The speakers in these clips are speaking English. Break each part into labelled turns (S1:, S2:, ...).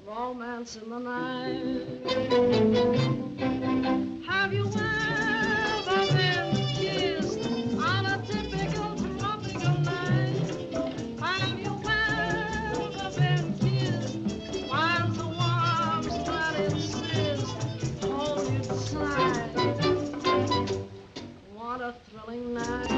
S1: Romance in the night. Have you ever been kissed on a typical tropical night? Have you ever been kissed while the warmth that insists hold you tight? What a thrilling night.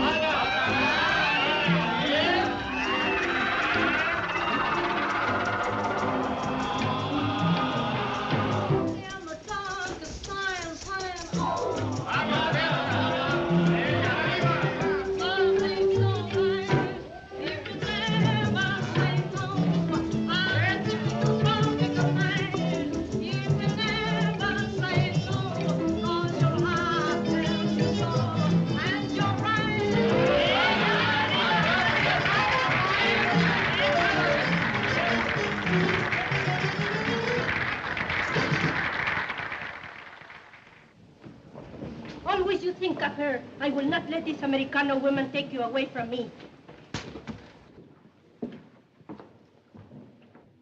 S2: Always you think of her. I will not let this Americano woman take you away from me.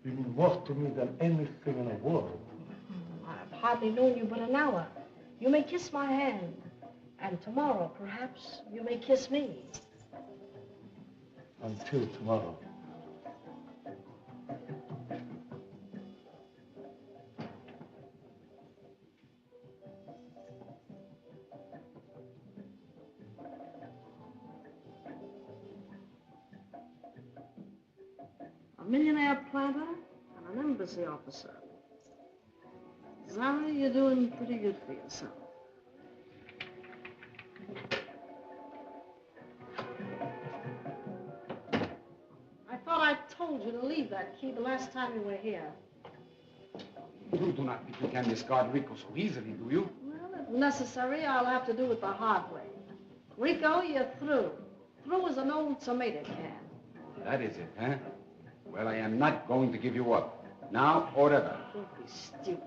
S3: You mean more to me than anything in the world.
S1: I've hardly known you but an hour. You may kiss my hand. And tomorrow, perhaps, you may kiss me.
S3: Until tomorrow.
S1: A millionaire planter and an embassy officer. Zara, you're doing pretty good for yourself. I thought I told you to leave that key the last time you were here.
S4: You do not think you can discard Rico so easily, do you?
S1: Well, if necessary, I'll have to do it the hard way. Rico, you're through. Through as an old tomato can.
S4: That is it, huh? Well, I am not going to give you up. Now or ever.
S1: Don't be stupid.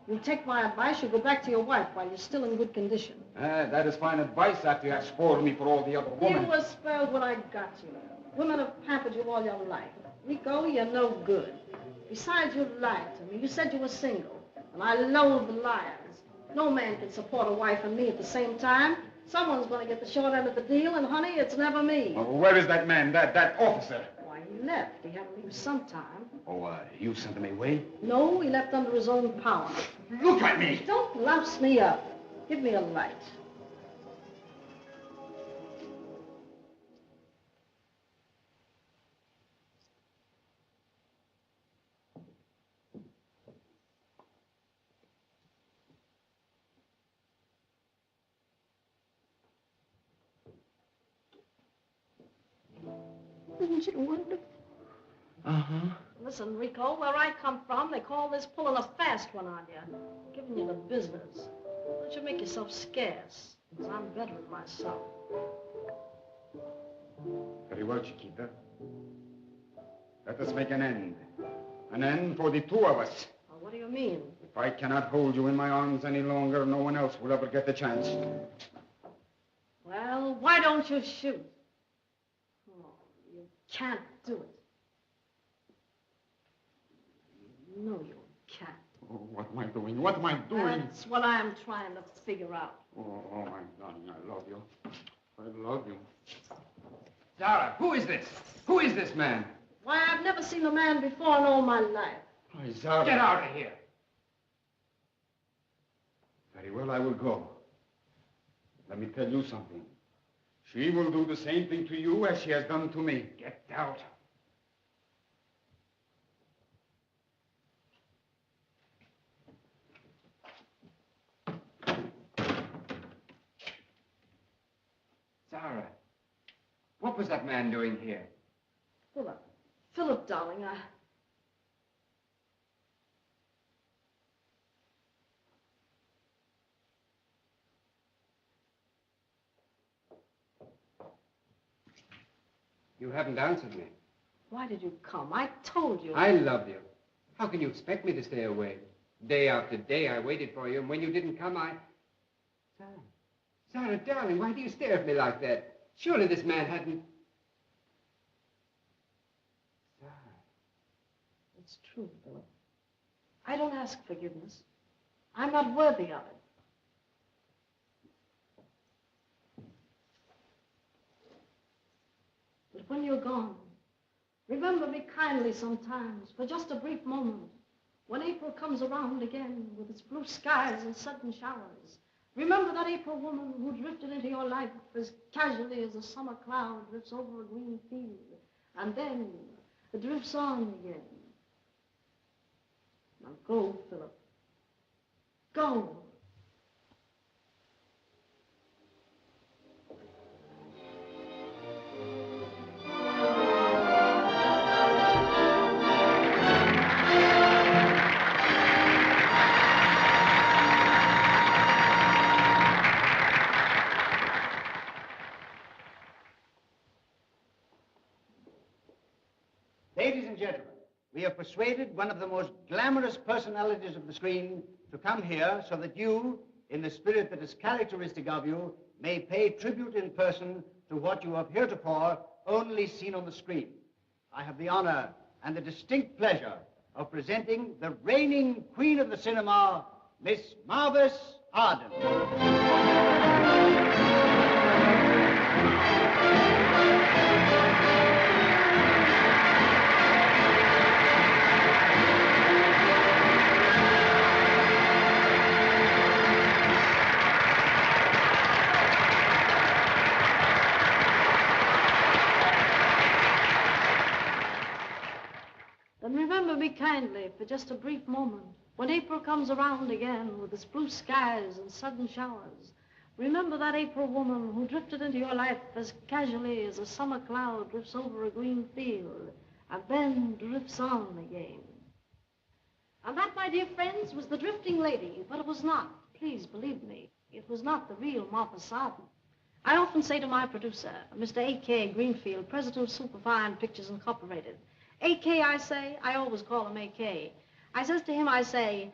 S1: You take my advice, you go back to your wife while you're still in good condition.
S4: That is fine advice after you have spoiled me for all the other women.
S1: You were spoiled when I got you. Women have pampered you all your life. Rico, you're no good. Besides, you lied to me. You said you were single. And I loathe liars. No man can support a wife and me at the same time. Someone's going to get the short end of the deal, and honey, it's never me.
S4: Well, where is that man, that officer?
S1: Why, he left. He had to leave sometime.
S4: Oh, you sent him away?
S1: No, he left under his own power.
S4: Look at me!
S1: Don't louse me up. Give me a light.
S2: Isn't it wonderful?
S5: Uh-huh.
S1: Listen, Rico, where I come from, they call this pulling a fast one on you. Giving you the business. Why don't you make yourself scarce? Because I'm veteran myself.
S4: Very well, Chiquita. Let us make an end. An end for the two of us.
S1: Well, what do you mean?
S4: If I cannot hold you in my arms any longer, no one else will ever get the chance.
S1: Well, why don't you shoot? Oh, you can't do it. No, you can't.
S4: Oh, what am I doing? What am I doing?
S1: That's what I'm trying to figure out.
S4: Oh, my darling, I love you. I love you.
S5: Zara, who is this? Who is this man?
S1: Why, I've never seen a man before in all my life.
S4: Oh, Zara.
S5: Get out of here.
S4: Very well, I will go. Let me tell you something. She will do the same thing to you as she has done to me.
S5: Get out. Zara, what was that man doing here?
S1: Philip, darling,
S5: You haven't answered me.
S1: Why did you come? I told you.
S5: I love you. How can you expect me to stay away? Day after day I waited for you, and when you didn't come, Zara. Zara, darling, why do you stare at me like that? Surely this man hadn't... Zara.
S1: It's true, Philip. I don't ask forgiveness. I'm not worthy of it. But when you're gone, remember me kindly sometimes, for just a brief moment, when April comes around again with its blue skies and sudden showers. Remember that April woman who drifted into your life as casually as a summer cloud drifts over a green field, and then it drifts on again. Now go, Philip. Go.
S6: Ladies and gentlemen, we have persuaded one of the most glamorous personalities of the screen to come here so that you, in the spirit that is characteristic of you, may pay tribute in person to what you have heretofore only seen on the screen. I have the honor and the distinct pleasure of presenting the reigning queen of the cinema, Miss Marvis Ardell.
S1: Then remember me kindly for just a brief moment, when April comes around again with its blue skies and sudden showers. Remember that April woman who drifted into your life as casually as a summer cloud drifts over a green field and then drifts on again. And that, my dear friends, was the drifting lady, but it was not, please believe me, it was not the real Martha Sarton. I often say to my producer, Mr. A.K. Greenfield, president of Superfine Pictures Incorporated, A.K., I say, I always call him A.K. I says to him, I say,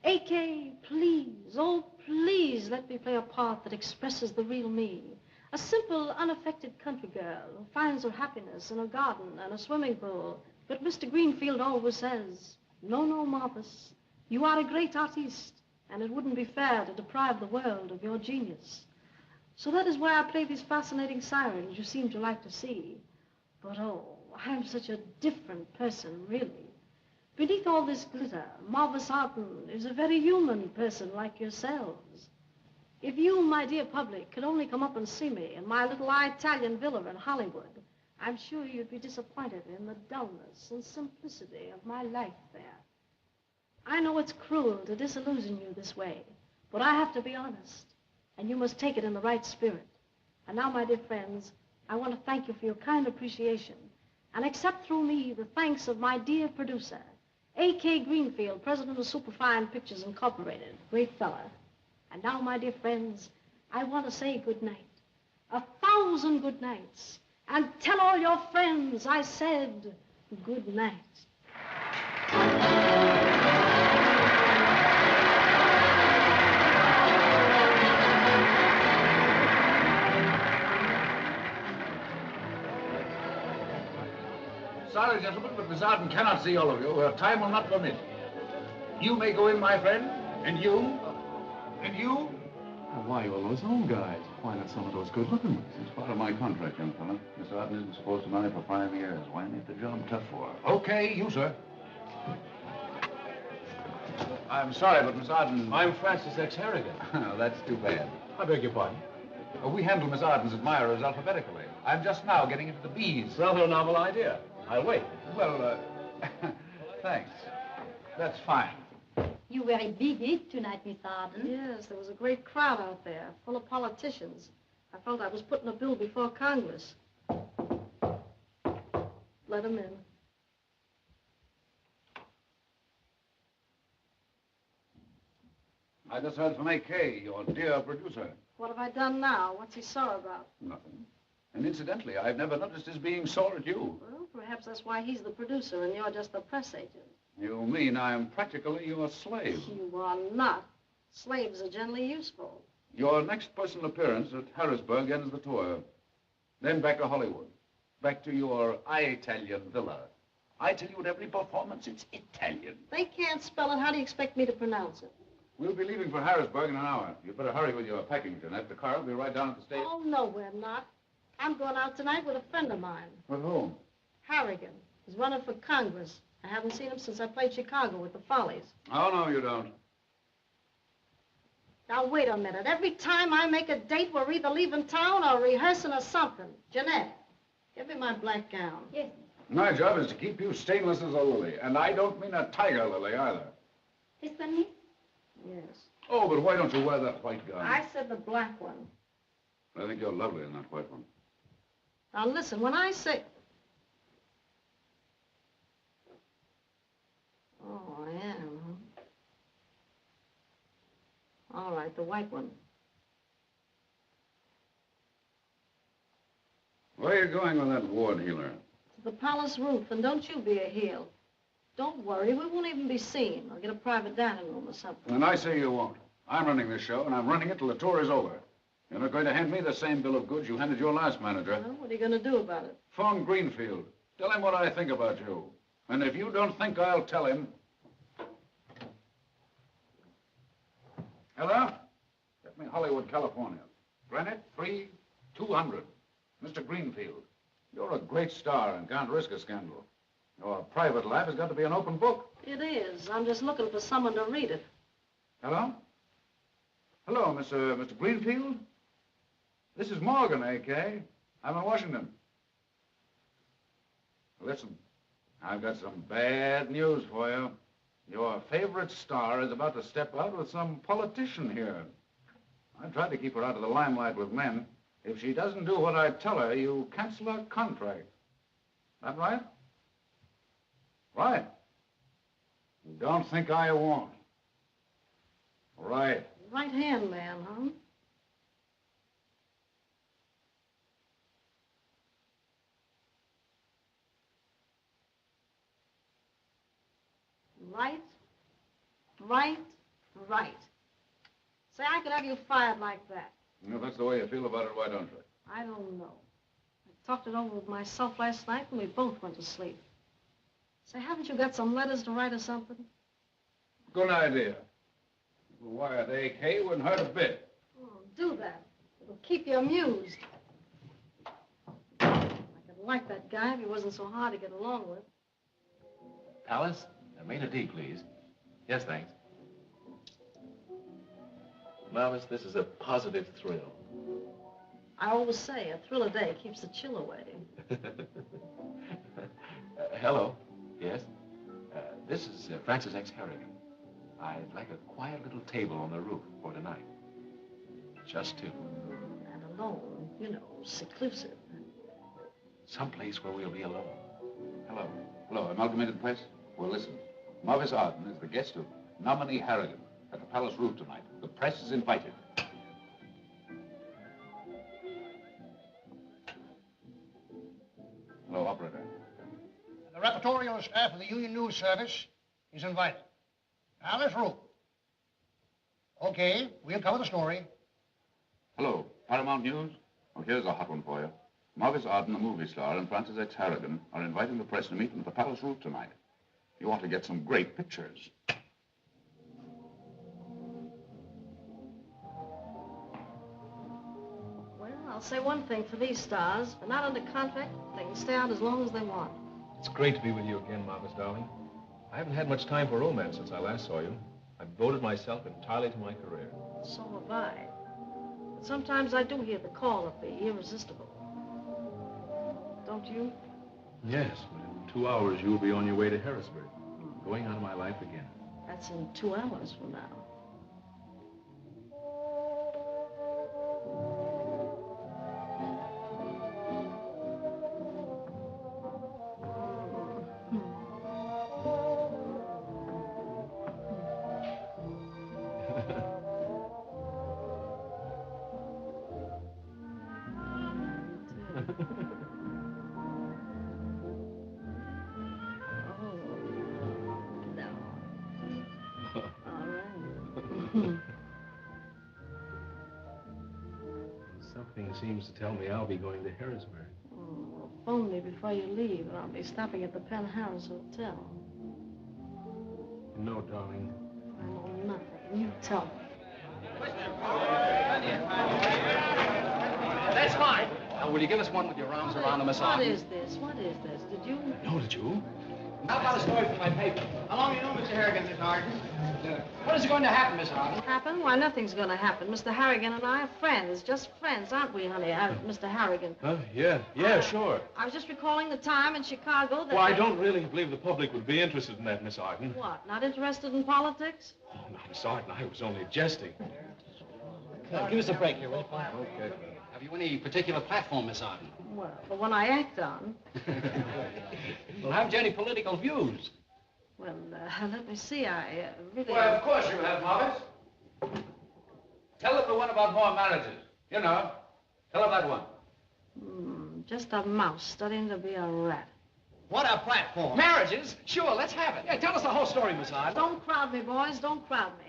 S1: A.K., please, oh, please let me play a part that expresses the real me. A simple, unaffected country girl who finds her happiness in a garden and a swimming pool. But Mr. Greenfield always says, no, no, Marvis, you are a great artiste, and it wouldn't be fair to deprive the world of your genius. So that is why I play these fascinating sirens you seem to like to see. But, oh, I'm such a different person, really. Beneath all this glitter, Marvis Sarton is a very human person like yourselves. If you, my dear public, could only come up and see me in my little Italian villa in Hollywood, I'm sure you'd be disappointed in the dullness and simplicity of my life there. I know it's cruel to disillusion you this way, but I have to be honest, and you must take it in the right spirit. And now, my dear friends, I want to thank you for your kind appreciation. And accept through me the thanks of my dear producer, A.K. Greenfield, president of Superfine Pictures Incorporated. Great fella. And now, my dear friends, I want to say good night. 1,000 good nights. And tell all your friends I said good night.
S7: Sorry, gentlemen, but Miss Arden cannot see all of you. Her time will not permit. You may go in, my friend. And you? And you?
S3: Well, why all those old guys? Why not some of those good-looking ones? It's part of my contract, young fella. Miss Arden isn't supposed to marry for 5 years. Why make the job tough for her?
S7: Okay, you, sir. I'm sorry, but Miss Arden...
S3: I'm Francis X. Harrigan.
S7: Oh, that's too bad.
S3: I beg your pardon.
S7: We handle Miss Arden's admirers alphabetically. I'm just now getting into the B's.
S3: Rather a novel idea. I'll wait.
S7: Well, thanks. That's fine.
S2: You very big hit tonight, Miss Arden.
S1: Yes, there was a great crowd out there, full of politicians. I felt I was putting a bill before Congress. Let him in.
S7: I just heard from A.K., your dear producer.
S1: What have I done now? What's he sore about?
S7: Nothing. And incidentally, I've never noticed his being sore at you.
S1: Well, perhaps that's why he's the producer and you're just the press agent.
S7: You mean I'm practically your slave?
S1: You are not. Slaves are generally useful.
S7: Your next personal appearance at Harrisburg ends the tour. Then back to Hollywood. Back to your Italian villa. I tell you at every performance, it's Italian.
S1: They can't spell it. How do you expect me to pronounce it?
S7: We'll be leaving for Harrisburg in an hour. You'd better hurry with your packing, Jeanette. The car will be right down at the station.
S1: Oh, no, we're not. I'm going out tonight with a friend of mine.
S7: With whom?
S1: Harrigan. He's running for Congress. I haven't seen him since I played Chicago with the Follies.
S7: Oh, no, you don't.
S1: Now, wait a minute. Every time I make a date, we're either leaving town or rehearsing or something. Jeanette, give me my black gown.
S2: Yes.
S7: My job is to keep you stainless as a lily. And I don't mean a tiger lily, either.
S2: This one, Miss?
S1: Yes.
S7: Oh, but why don't you wear that white gown?
S1: I said the black one.
S7: I think you're lovely in that white one.
S1: Now, listen, when I say... Oh, I am, huh? All right, the white one.
S7: Where are you going with that ward healer?
S1: To the palace roof, and don't you be a heel. Don't worry, we won't even be seen. I'll get a private dining room or something.
S7: And I say you won't. I'm running this show, and I'm running it till the tour is over. You're not going to hand me the same bill of goods you handed your last manager.
S1: Well, what are you going to do about it?
S7: Phone Greenfield. Tell him what I think about you. And if you don't think I'll tell him... Hello? Get me Hollywood, California. Granite 3200. Mr. Greenfield. You're a great star and can't risk a scandal. Your private life has got to be an open book.
S1: It is. I'm just looking for someone to read it.
S7: Hello? Hello, Mr. Greenfield? This is Morgan, A.K. I'm in Washington. Listen, I've got some bad news for you. Your favorite star is about to step out with some politician here. I tried to keep her out of the limelight with men. If she doesn't do what I tell her, you cancel her contract. That right? Right. Don't think I won't. Right.
S1: Right-hand man, huh? Right, right. Say, I could have you fired like that.
S7: You know, if that's the way you feel about it, why don't you?
S1: I don't know. I talked it over with myself last night and we both went to sleep. Say, haven't you got some letters to write or something?
S7: Good idea. A wired AK wouldn't hurt a bit.
S1: Oh, do that. It'll keep you amused. I could like that guy if he wasn't so hard to get along with.
S3: Alice, made a D, please. Yes, thanks. Now, miss, this is a positive thrill.
S1: I always say, a thrill a day keeps the chill away.
S3: Hello. Yes? This is Francis X. Harrigan. I'd like a quiet little table on the roof for tonight. Just two.
S1: And alone, you know, seclusive.
S3: Someplace where we'll be alone.
S7: Hello. Hello, Amalgamated Press. Well, listen. Mavis Arden is the guest of nominee Harrigan at the Palace Roof tonight. The press is invited. Hello, operator.
S8: The repertorial staff of the Union News Service is invited. Palace Roof. Okay, we'll cover the story.
S7: Hello, Paramount News. Oh, here's a hot one for you. Mavis Arden, the movie star, and Francis X. Harrigan are inviting the press to meet them at the Palace Roof tonight. You ought to get some great pictures.
S1: Well, I'll say one thing for these stars. They're not under contract. They can stay out as long as they want.
S3: It's great to be with you again, Mavis, darling. I haven't had much time for romance since I last saw you. I've devoted myself entirely to my career.
S1: So have I. But sometimes I do hear the call of the irresistible. Don't you?
S3: Yes, but in 2 hours you'll be on your way to Harrisburg, going out of my life again.
S1: That's in 2 hours from now.
S3: Something seems to tell me I'll be going to Harrisburg.
S1: Well, phone me before you leave, and I'll be stopping at the Penn Harris Hotel.
S3: You know, darling.
S1: I know nothing. You tell me.
S9: That's fine. Now, will you give us one with your arms around the Miss Arden?
S1: What is this? What is this? Did you?
S3: No, did you?
S9: How about a story from my paper?
S8: How long you know Mr. Harrigan, Miss Arden?
S9: What is going to happen, Miss Arden?
S1: Happen? Why, nothing's going to happen. Mr. Harrigan and I are friends. Just friends, aren't we, honey? Mr. Harrigan.
S3: Yeah, sure.
S1: I was just recalling the time in Chicago that...
S3: Well, I don't really believe the public would be interested in that, Miss Arden.
S1: What, not interested in politics?
S3: Oh, no, Miss Arden, I was only jesting.
S9: Give us a break here, will you?
S3: Okay.
S9: Have you any particular platform, Miss Arden?
S1: Well, the one I act on.
S9: Well, haven't you any political views?
S1: Well, let me see. I really...
S7: Well, of course you have, Mavis. Tell them the one about more marriages. You know. Tell them that one.
S1: Just a mouse studying to be a rat.
S8: What a platform.
S9: Marriages? Sure, let's have it. Yeah, tell us the whole story, Miss Arden.
S1: Don't crowd me, boys. Don't crowd me.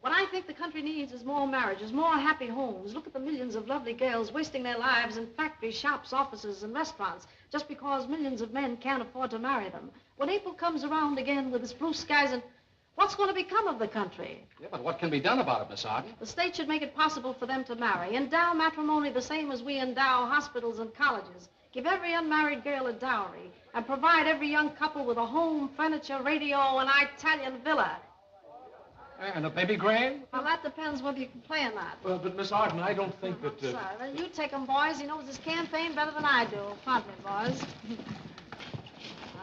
S1: What I think the country needs is more marriages, more happy homes. Look at the millions of lovely girls wasting their lives in factories, shops, offices, and restaurants just because millions of men can't afford to marry them. When April comes around again with its blue skies, and what's going to become of the country?
S9: Yeah, but what can be done about it, Miss Arden?
S1: The state should make it possible for them to marry. Endow matrimony the same as we endow hospitals and colleges. Give every unmarried girl a dowry and provide every young couple with a home, furniture, radio, and Italian villa.
S9: And a baby grand?
S1: Well, that depends whether you can play or not.
S3: But Miss Arden, I don't think that...
S1: Sorry, then you take him, boys. He knows his campaign better than I do. Pardon me, boys.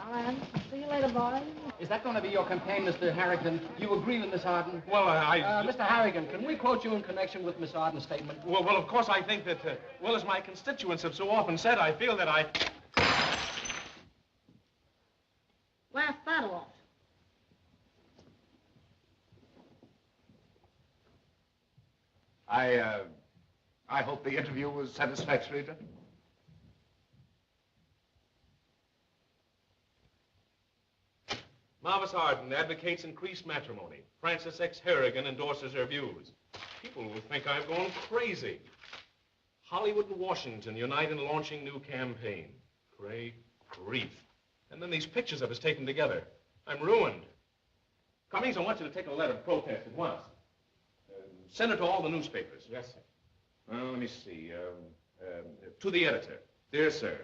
S1: All right. See you later, boys.
S9: Is that going to be your campaign, Mr. Harrigan? You agree with Miss Arden?
S3: Well,
S9: Mr. Harrigan, can we quote you in connection with Miss Arden's statement?
S3: Well, of course, I think that, well, as my constituents have so often said, I feel that I...
S1: Laugh that off.
S7: I hope the interview was satisfactory, gentlemen.
S3: Mavis Arden advocates increased matrimony. Francis X. Harrigan endorses her views. People will think I've gone crazy. Hollywood and Washington unite in launching new campaign. Great grief. And then these pictures of us taken together. I'm ruined. Cummings, I want you to take a letter of protest at once. Send it to all the newspapers. Yes, sir. Well, let me see. To the editor. Dear sir,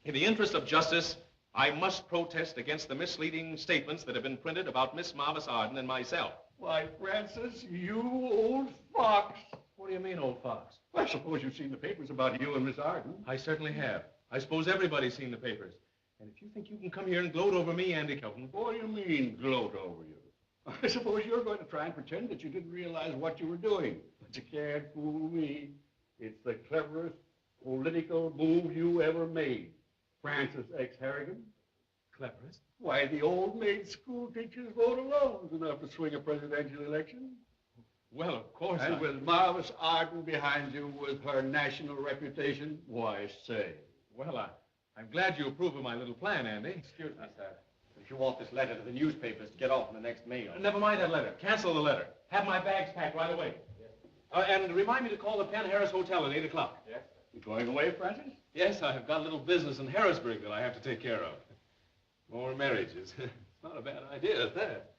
S3: in the interest of justice, I must protest against the misleading statements that have been printed about Miss Mavis Arden and myself.
S10: Why, Francis, you old fox.
S3: What do you mean, old fox?
S10: I suppose you've seen the papers about you and Miss Arden.
S3: I certainly have. I suppose everybody's seen the papers. And if you think you can come here and gloat over me, Andy Kelton...
S10: What do you mean, gloat over you? I suppose you're going to try and pretend that you didn't realize what you were doing. But you can't fool me. It's the cleverest political move you ever made. Francis X. Harrigan, Cleverest? Why, the old maid school teachers vote alone is enough to swing a presidential election.
S3: Well, of course
S10: And with Marvis Arden behind you with her national reputation, why say?
S3: Well, I'm glad you approve of my little plan, Andy.
S9: Excuse me, sir. If you want this letter to the newspapers to get off in the next mail.
S3: Never mind that letter. Cancel the letter. Have my bags packed right away. Yes. And remind me to call the Penn Harris Hotel at 8 o'clock.
S10: Yes. You going away, Francis?
S3: Yes, I've got a little business in Harrisburg that I have to take care of. More marriages. It's not a bad idea at that.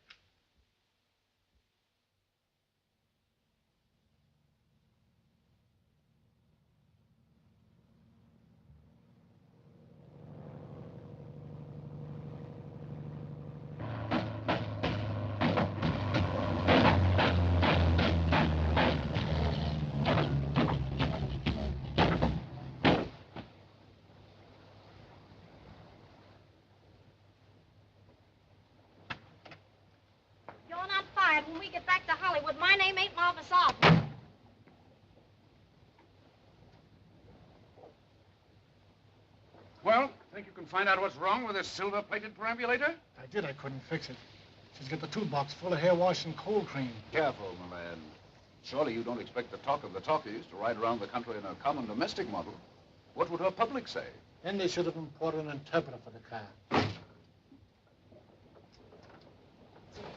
S11: When we get back to Hollywood, my name ain't Marvis Arden.
S7: Well, think you can find out what's wrong with this silver-plated perambulator?
S8: I did. I couldn't fix it. She's got the toolbox full of hair wash and cold cream.
S7: Careful, my lad. Surely you don't expect the talk of the talkies to ride around the country in a common domestic model. What would her public say?
S8: Then they should have imported an interpreter for the car.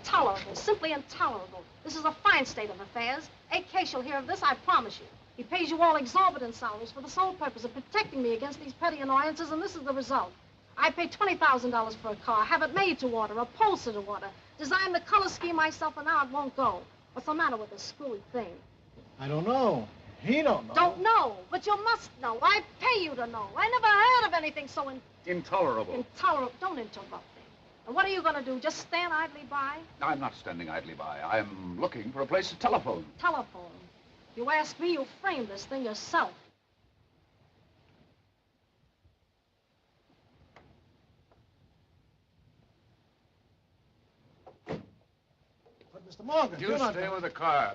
S1: Intolerable, simply intolerable. This is a fine state of affairs. AK shall hear of this, I promise you. He pays you all exorbitant salaries for the sole purpose of protecting me against these petty annoyances, and this is the result. I pay $20,000 for a car, have it made to order, upholstered to order, design the color scheme myself, and now it won't go. What's the matter with this screwy thing?
S8: I don't know. He don't know.
S1: Don't know, but you must know. I pay you to know. I never heard of anything so
S7: Intolerable.
S1: intolerable. Don't interrupt me. And what are you going to do, just stand idly by?
S7: I'm not standing idly by. I'm looking for a place to telephone.
S1: Telephone. You ask me, you framed this thing yourself.
S8: But, Mr. Morgan,
S7: You stay with the car.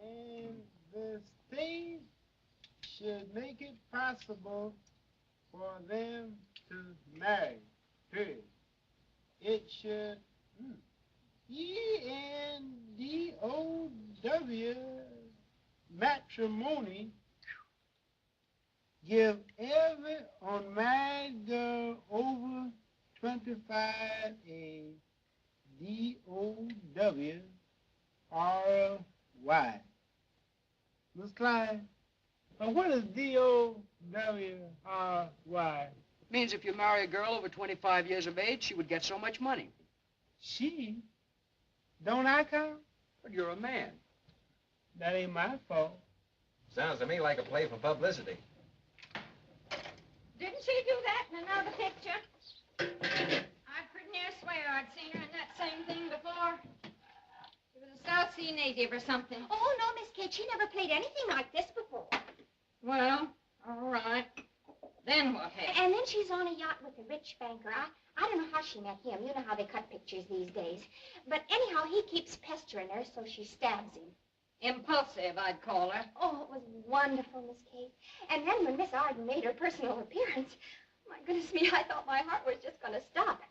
S12: And the state should make it possible for them to marry. Period. It should ENDOW matrimony give every unmarried girl over 25 a DOW RY. Miss Klein, what is DOWRY?
S13: Means if you marry a girl over 25 years of age, she would get so much money.
S12: She? Don't I count?
S13: But you're a man.
S12: That ain't my fault.
S9: Sounds to me like a play for publicity.
S11: Didn't she do that in another picture? I pretty near swear I'd seen her in that same thing before. She was a South Sea native or something.
S2: Oh, no, Miss Kate. She never played anything like this before.
S11: Well, all right. Then what happened?
S2: And then she's on a yacht with a rich banker. I don't know how she met him. You know how they cut pictures these days. But anyhow, he keeps pestering her, so she stabs him.
S11: Impulsive, I'd call her.
S2: Oh, it was wonderful, Miss Kate. And then when Miss Arden made her personal appearance, my goodness me, I thought my heart was just going to stop.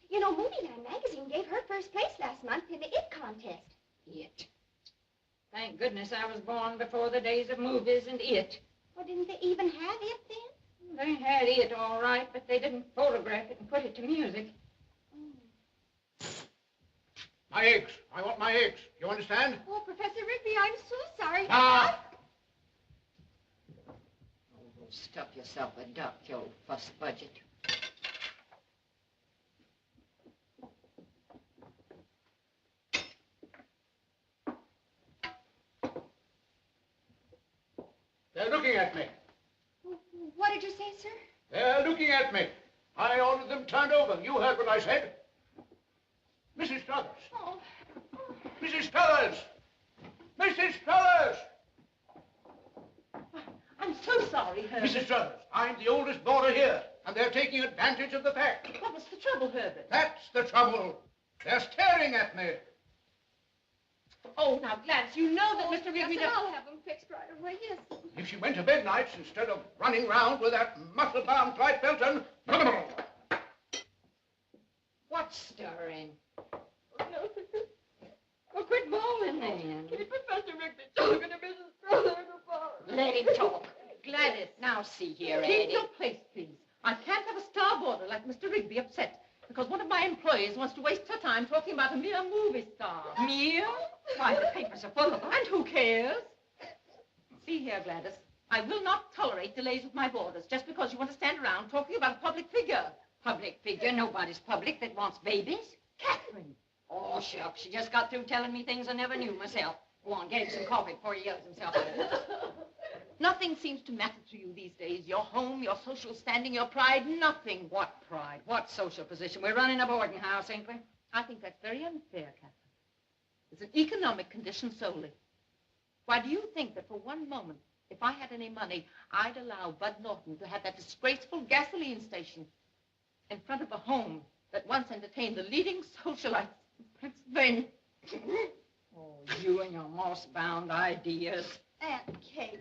S2: You know, Movieland magazine gave her first place last month in the IT contest.
S11: It. Thank goodness I was born before the days of movies and it.
S2: Well, didn't they even have it then?
S11: They had it all right, but they didn't photograph it and put it to music.
S8: My eggs. I want my eggs. You understand?
S2: Oh, Professor Rigby, I'm so sorry.
S8: Ah!
S11: Oh, go stuff yourself a duck, you old fuss budget.
S8: They're looking at me.
S2: What did you say, sir?
S8: They're looking at me. I ordered them turned over. You heard what I said. Mrs. Struthers.
S2: Oh.
S8: Mrs. Struthers! Mrs. Struthers!
S1: I'm so sorry, Herbert.
S8: Mrs. Struthers, I'm the oldest boarder here, and they're taking advantage of the fact.
S1: What was the trouble, Herbert?
S8: That's the trouble. They're staring at me.
S11: Oh, now, Gladys, you know that Mr. Rigby
S2: Yes, I'll have them fixed right away, yes.
S8: If she went to bed nights instead of running round with that muscle-bound Clyde-Felton.
S11: What's stirring? Oh, quit bawling, man.
S2: Professor Rigby talking to Mrs. Strother in the forest.
S11: Let him talk. Gladys, now see here,
S1: Keep
S11: Eddie.
S1: your place, please. I can't have a starboarder like Mr. Rigby upset because one of my employees wants to waste her time talking about a mere movie star.
S11: Mere? Why, the papers are full of them.
S1: And who cares? See here, Gladys. I will not tolerate delays with my boarders just because you want to stand around talking about a public figure.
S11: Public figure? Nobody's public that wants babies.
S1: Catherine.
S11: Oh, shucks. She just got through telling me things I never knew myself. Go on, get him some coffee before he yells himself out.
S1: Nothing seems to matter to you these days. Your home, your social standing, your pride, nothing.
S11: What pride? What social position? We're running a boarding house, ain't we?
S1: I think that's very unfair, Catherine. It's an economic condition solely. Why, do you think that for one moment, if I had any money, I'd allow Bud Norton to have that disgraceful gasoline station in front of a home that once entertained the leading socialites in Pennsylvania?
S11: Oh, you and your moss-bound ideas.
S2: Aunt Kate,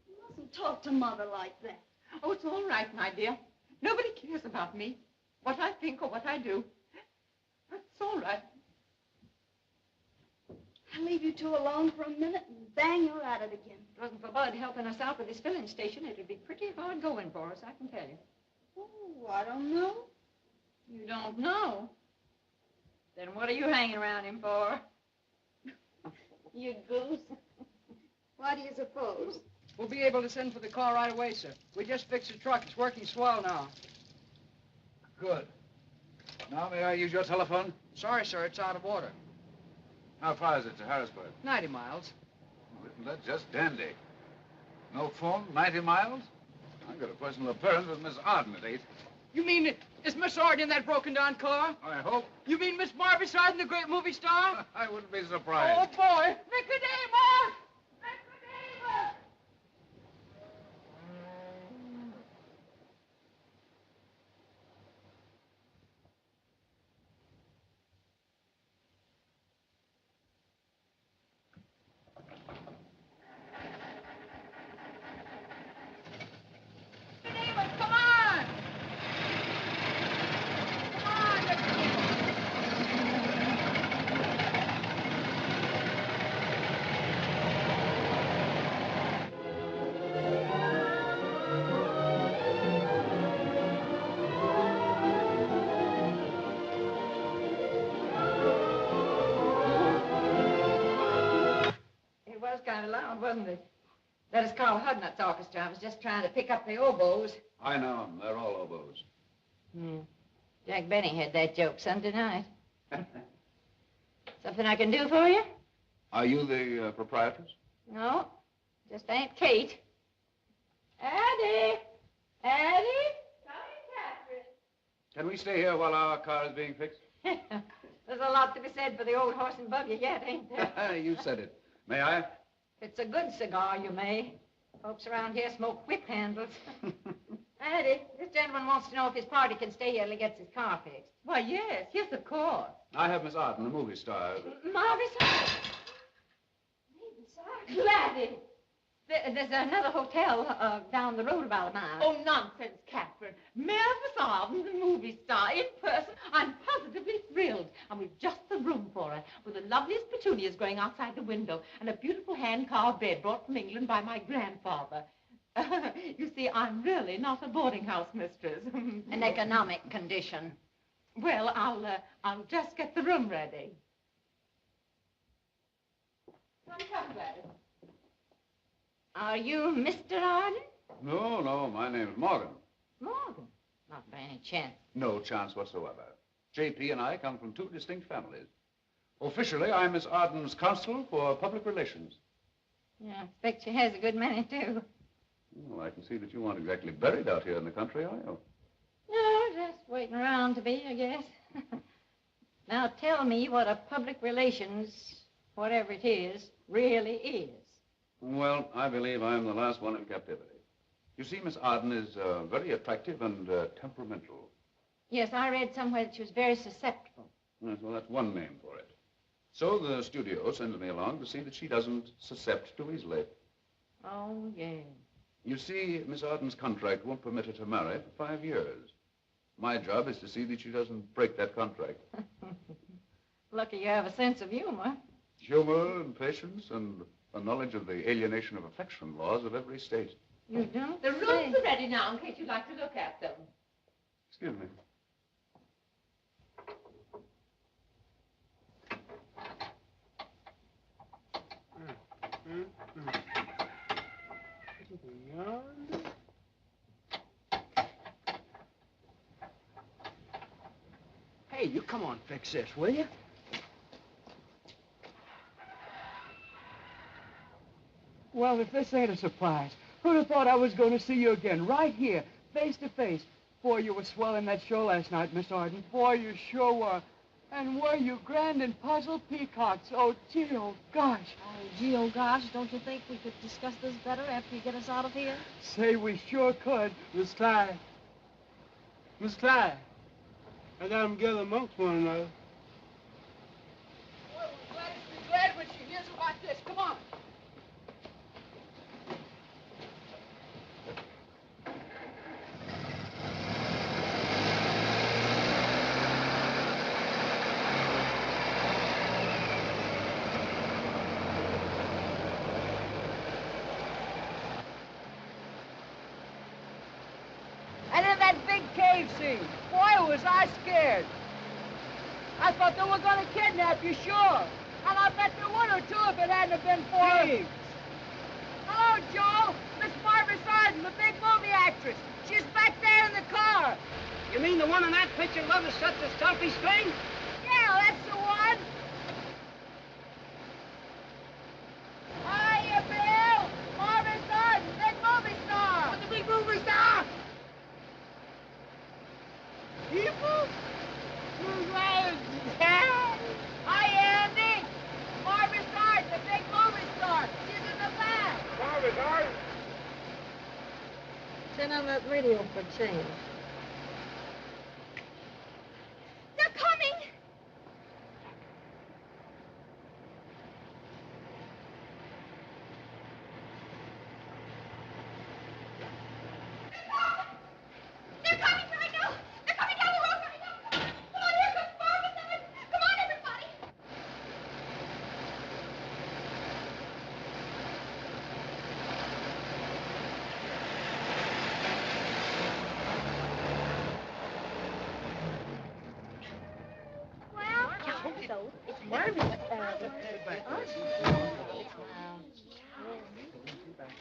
S2: you mustn't talk to Mother like that.
S1: Oh, it's all right, my dear. Nobody cares about me, what I think or what I do. It's all right.
S2: I'll leave you two alone for a minute and bang, you're at it again.
S11: If it wasn't for Bud helping us out with his filling station, it would be pretty hard going for us, I can tell you.
S2: Oh, I don't know.
S11: You don't know? Then what are you hanging around him for?
S2: You goose. Why do you suppose?
S13: We'll be able to send for the car right away, sir. We just fixed the truck. It's working swell now.
S7: Good. Now, may I use your telephone?
S13: Sorry, sir, it's out of order.
S7: How far is it to Harrisburg?
S13: 90 miles.
S7: Well, isn't that just dandy? No phone, 90 miles? I've got a personal appearance with Miss Arden at 8.
S13: You mean, is Miss Arden in that broken-down car?
S7: I hope.
S13: You mean Miss Barbie Arden, the great movie star?
S7: I wouldn't be surprised.
S13: Oh, boy.
S11: Nicodemus! Nicodemus! Nicodemus, come on! Come on, Nicodemus! It was kind of loud, wasn't it? That is Carl Hudnut's orchestra. I was just trying to pick up the oboes.
S7: I know them. They're all oboes.
S11: Jack Benny had that joke Sunday night. Something I can do for you?
S7: Are you the proprietress?
S11: No, just Aunt Kate. Addie! Addie? Sorry, Catherine.
S7: Can we stay here while our car is being fixed?
S11: There's a lot to be said for the old horse and buggy yet, ain't there?
S7: You said it. May I?
S11: If it's a good cigar, you may. Folks around here smoke whip handles. Addie, this gentleman wants to know if his party can stay here till he gets his car fixed.
S1: Why, yes, of course.
S7: I have Miss Arden, the movie star.
S11: Marvis? Gladys! There's another hotel down the road about a mile.
S1: Oh, nonsense, Catherine. Mavis Arden, the movie star, in person. I'm positively thrilled. And we've just the room for her, with the loveliest petunias growing outside the window, and a beautiful hand-carved bed brought from England by my grandfather. You see, I'm really not a boarding house mistress.
S11: An economic condition.
S1: Well, I'll just get the room ready. Come, Gladys.
S11: Are you Mr. Arden?
S7: No, my name is Morgan.
S11: Morgan? Not by any chance.
S7: No chance whatsoever. J.P. and I come from two distinct families. Officially, I'm Miss Arden's counsel for public relations.
S11: Yeah, I expect she has a good many, too.
S7: Well, I can see that you aren't exactly buried out here in the country, are you?
S11: No, just waiting around to be, I guess. Now, tell me what a public relations, whatever it is, really is.
S7: Well, I believe I'm the last one in captivity. You see, Miss Arden is very attractive and temperamental.
S11: Yes, I read somewhere that she was very susceptible.
S7: Yes, well, that's one name for it. So the studio sends me along to see that she doesn't suscept too easily.
S11: Oh, yeah.
S7: You see, Miss Arden's contract won't permit her to marry for 5 years. My job is to see that she doesn't break that contract.
S11: Lucky you have a sense of humor.
S7: Humor and patience and a knowledge of the alienation of affection laws of every state.
S11: You don't
S14: The rooms are ready now in case you'd like to look at them.
S7: Excuse me.
S13: Hey, you come on, fix this, will you? Well, if this ain't a surprise, who'd have thought I was going to see you again, right here, face to face? Boy, you were swell in that show last night, Miss Arden. Boy, you sure were. And were you grand and puzzled peacocks? Oh, gee, oh, gosh.
S1: Oh, gee, oh, gosh, don't you think we could discuss this better after you get us out of here?
S12: Say, we sure could, Miss Clyde. Miss Clyde, I got them together amongst one another.
S13: Boy, we're glad when she hears about this. Come on. And in that big cave scene, boy, was I scared. I thought they were going to kidnap you, sure. And I bet they would have, too, if it hadn't have been for...
S12: Hey.
S13: Hello, Joe. Miss Barbara Sarden, the big movie actress. She's back there in the car.
S12: You mean the one in that picture love is such a selfie string?
S13: Yeah, that's the one. Hiya, Bill. Barbara Sarden, big movie star.
S12: What's the big movie star?
S13: People? Hi, Andy. Barbara Sarden, the big movie star. She's in the back.
S12: Barbara Sarden.
S1: Turn on that radio for change.
S2: They're coming! They're coming right now! They're coming down the road right now! Come on, here comes Barbara Sarden! Come on, everybody!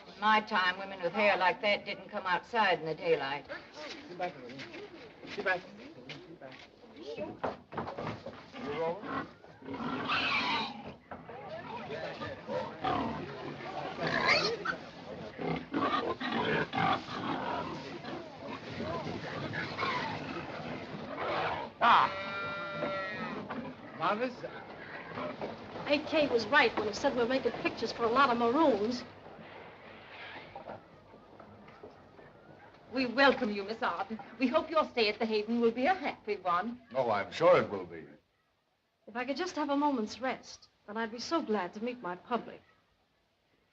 S11: In my time, women with hair like that didn't come outside in the daylight.
S12: Sit back a minute. Sit back. Sit back. You're over?
S10: Marvis?
S1: AK was right when he said we're making pictures for a lot of maroons.
S14: We welcome you, Miss Arden. We hope your stay at the Haven will be a happy one.
S7: Oh, I'm sure it will be.
S1: If I could just have a moment's rest, then I'd be so glad to meet my public.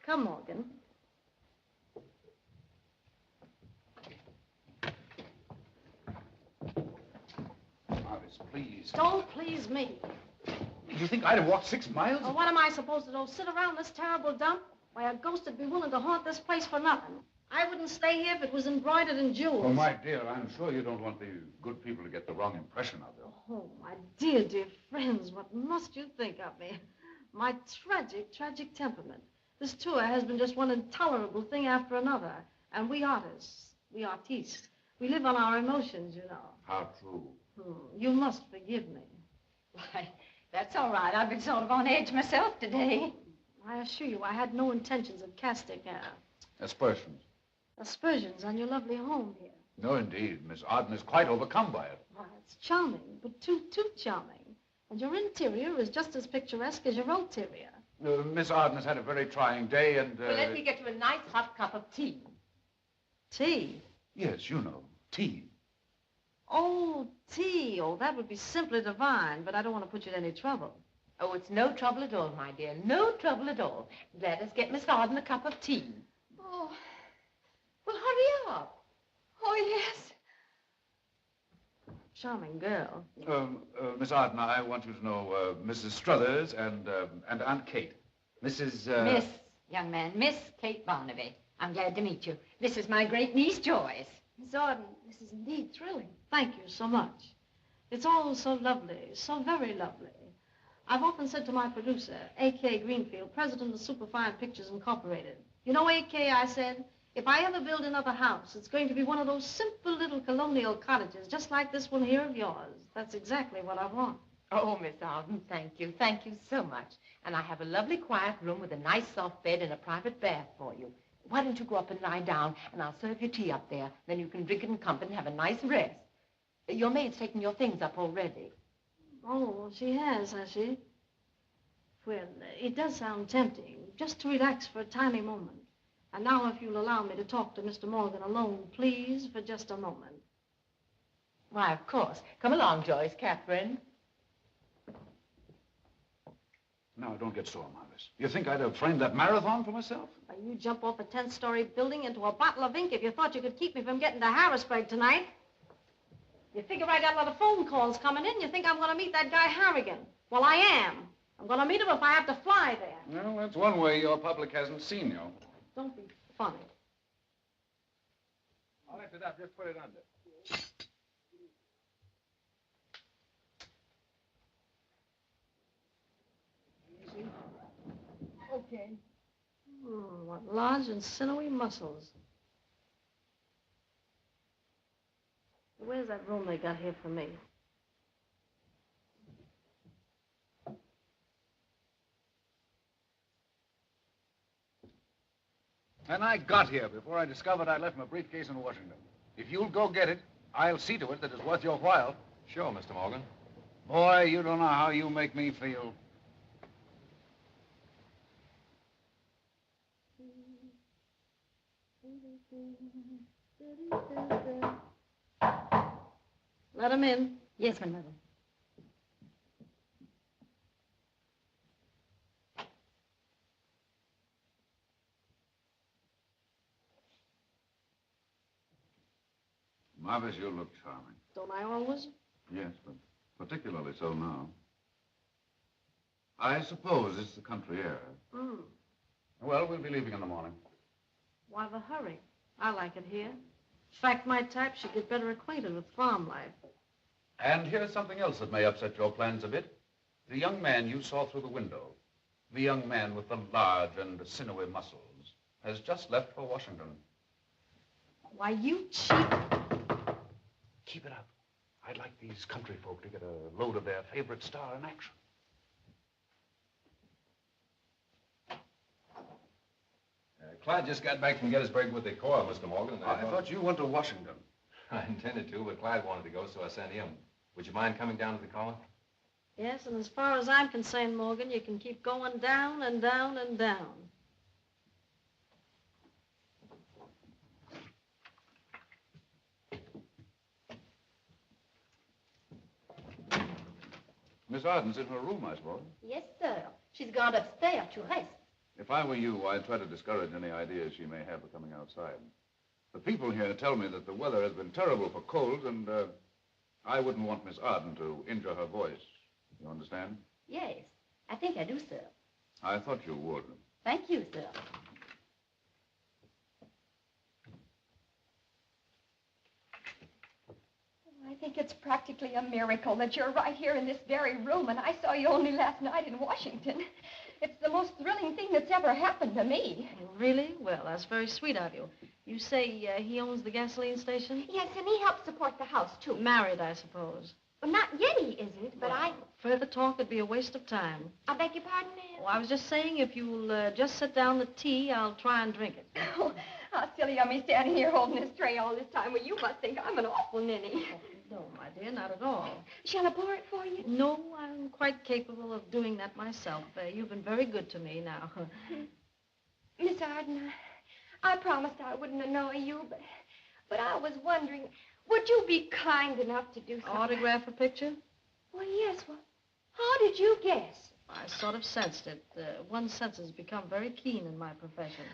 S1: Come, Morgan.
S7: Marvis, please.
S1: Don't please me.
S7: You think I'd have walked 6 miles?
S1: Well, what am I supposed to do? Sit around this terrible dump? Why, a ghost would be willing to haunt this place for nothing. I wouldn't stay here if it was embroidered in jewels.
S7: Oh, my dear, I'm sure you don't want the good people to get the wrong impression of you.
S1: Oh, my dear, dear friends, what must you think of me? My tragic, tragic temperament. This tour has been just one intolerable thing after another. And we artists, we artistes, we live on our emotions, you know.
S7: How true.
S1: You must forgive me.
S11: Why, that's all right. I've been sort of on edge myself today.
S1: I assure you, I had no intentions of casting
S7: Aspersions.
S1: aspersions on your lovely home here.
S7: No, indeed. Miss Arden is quite overcome by it.
S1: Why, it's charming, but too charming. And your interior is just as picturesque as your ulterior.
S7: Miss Arden has had a very trying day and...
S14: Well, let me get you a nice hot cup of tea.
S1: Tea?
S7: Yes, you know, tea.
S1: Oh, tea. Oh, that would be simply divine, but I don't want to put you in any trouble.
S14: Oh, it's no trouble at all, my dear. No trouble at all. Let us get Miss Arden a cup of tea.
S2: Oh.
S14: Well, hurry up.
S2: Oh, yes.
S1: Charming girl.
S7: Miss Arden, I want you to know Mrs. Struthers and Aunt Kate. Mrs.
S11: Miss, young man, Miss Kate Barnaby. I'm glad to meet you. This is my great niece, Joyce.
S1: Miss Arden, this is indeed thrilling. Thank you so much. It's all so lovely, so very lovely. I've often said to my producer, A.K. Greenfield, president of Superfine Pictures Incorporated, you know, A.K., I said, if I ever build another house, it's going to be one of those simple little colonial cottages, just like this one here of yours. That's exactly what I want.
S14: Oh, Miss Arden, thank you. Thank you so much. And I have a lovely quiet room with a nice soft bed and a private bath for you. Why don't you go up and lie down, and I'll serve your tea up there. Then you can drink it in comfort and have a nice rest. Your maid's taken your things up already.
S1: Oh, she has she? Well, it does sound tempting, just to relax for a tiny moment. And now if you'll allow me to talk to Mr. Morgan alone, please, for just a moment.
S14: Why, of course. Come along, Joyce, Catherine.
S7: Now, don't get sore, Marvis. You think I'd have framed that marathon for myself?
S1: Why, you jump off a 10-story building into a bottle of ink if you thought you could keep me from getting to Harrisburg tonight. You figure I got a lot of phone calls coming in. You think I'm going to meet that guy Harrigan. Well, I am. I'm going to meet him if I have to fly there.
S7: Well, that's one way your public hasn't seen you.
S1: Don't be funny.
S7: I'll lift it up. Just put it under.
S1: Easy. Okay. What large and sinewy muscles. Where's that room they got here for me?
S7: And I got here before I discovered I'd left my briefcase in Washington. If you'll go get it, I'll see to it that it's worth your while.
S3: Sure, Mr. Morgan.
S7: Boy, you don't know how you make me feel.
S1: Let him in.
S11: Yes, my mother.
S7: Marvis, you look charming.
S1: Don't I always?
S7: Yes, but particularly so now. I suppose it's the country air.
S1: Mm.
S7: Well, we'll be leaving in the morning.
S1: Why the hurry? I like it here. In fact, my type should get better acquainted with farm life.
S7: And here's something else that may upset your plans a bit. The young man you saw through the window, the young man with the large and sinewy muscles, has just left for Washington.
S1: Why, you cheat.
S7: Keep it up. I'd like these country folk to get a load of their favorite star in action.
S3: Clyde just got back from Gettysburg with the Corps, Mr. Morgan. And
S7: I thought you went to Washington.
S3: I intended to, but Clyde wanted to go, so I sent him. Would you mind coming down to the collar?
S1: Yes, and as far as I'm concerned, Morgan, you can keep going down and down and down.
S7: Miss Arden's in her room, I suppose.
S2: Yes, sir. She's gone upstairs to rest.
S7: If I were you, I'd try to discourage any ideas she may have of coming outside. The people here tell me that the weather has been terrible for colds, and I wouldn't want Miss Arden to injure her voice. You understand?
S2: Yes, I think I do, sir.
S7: I thought you would.
S2: Thank you, sir. I think it's practically a miracle that you're right here in this very room, and I saw you only last night in Washington. It's the most thrilling thing that's ever happened to me.
S1: Really? Well, that's very sweet of you. You say he owns the gasoline station?
S2: Yes, and he helps support the house, too.
S1: Married, I suppose.
S2: Well, not yet he isn't, but
S1: Further talk would be a waste of time.
S2: I beg your pardon, ma'am?
S1: Oh, I was just saying, if you'll just set down the tea, I'll try and drink it.
S2: Oh, how silly of me standing here holding this tray all this time. Well, you must think I'm an awful ninny.
S1: No, my dear, not at all.
S2: Shall I pour it for you?
S1: No, I'm quite capable of doing that myself. You've been very good to me now.
S2: Miss Arden, I promised I wouldn't annoy you, but I was wondering, would you be kind enough to do something?
S1: Autograph a picture?
S2: Well, yes. Well, how did you guess?
S1: I sort of sensed it. One's senses become very keen in my profession.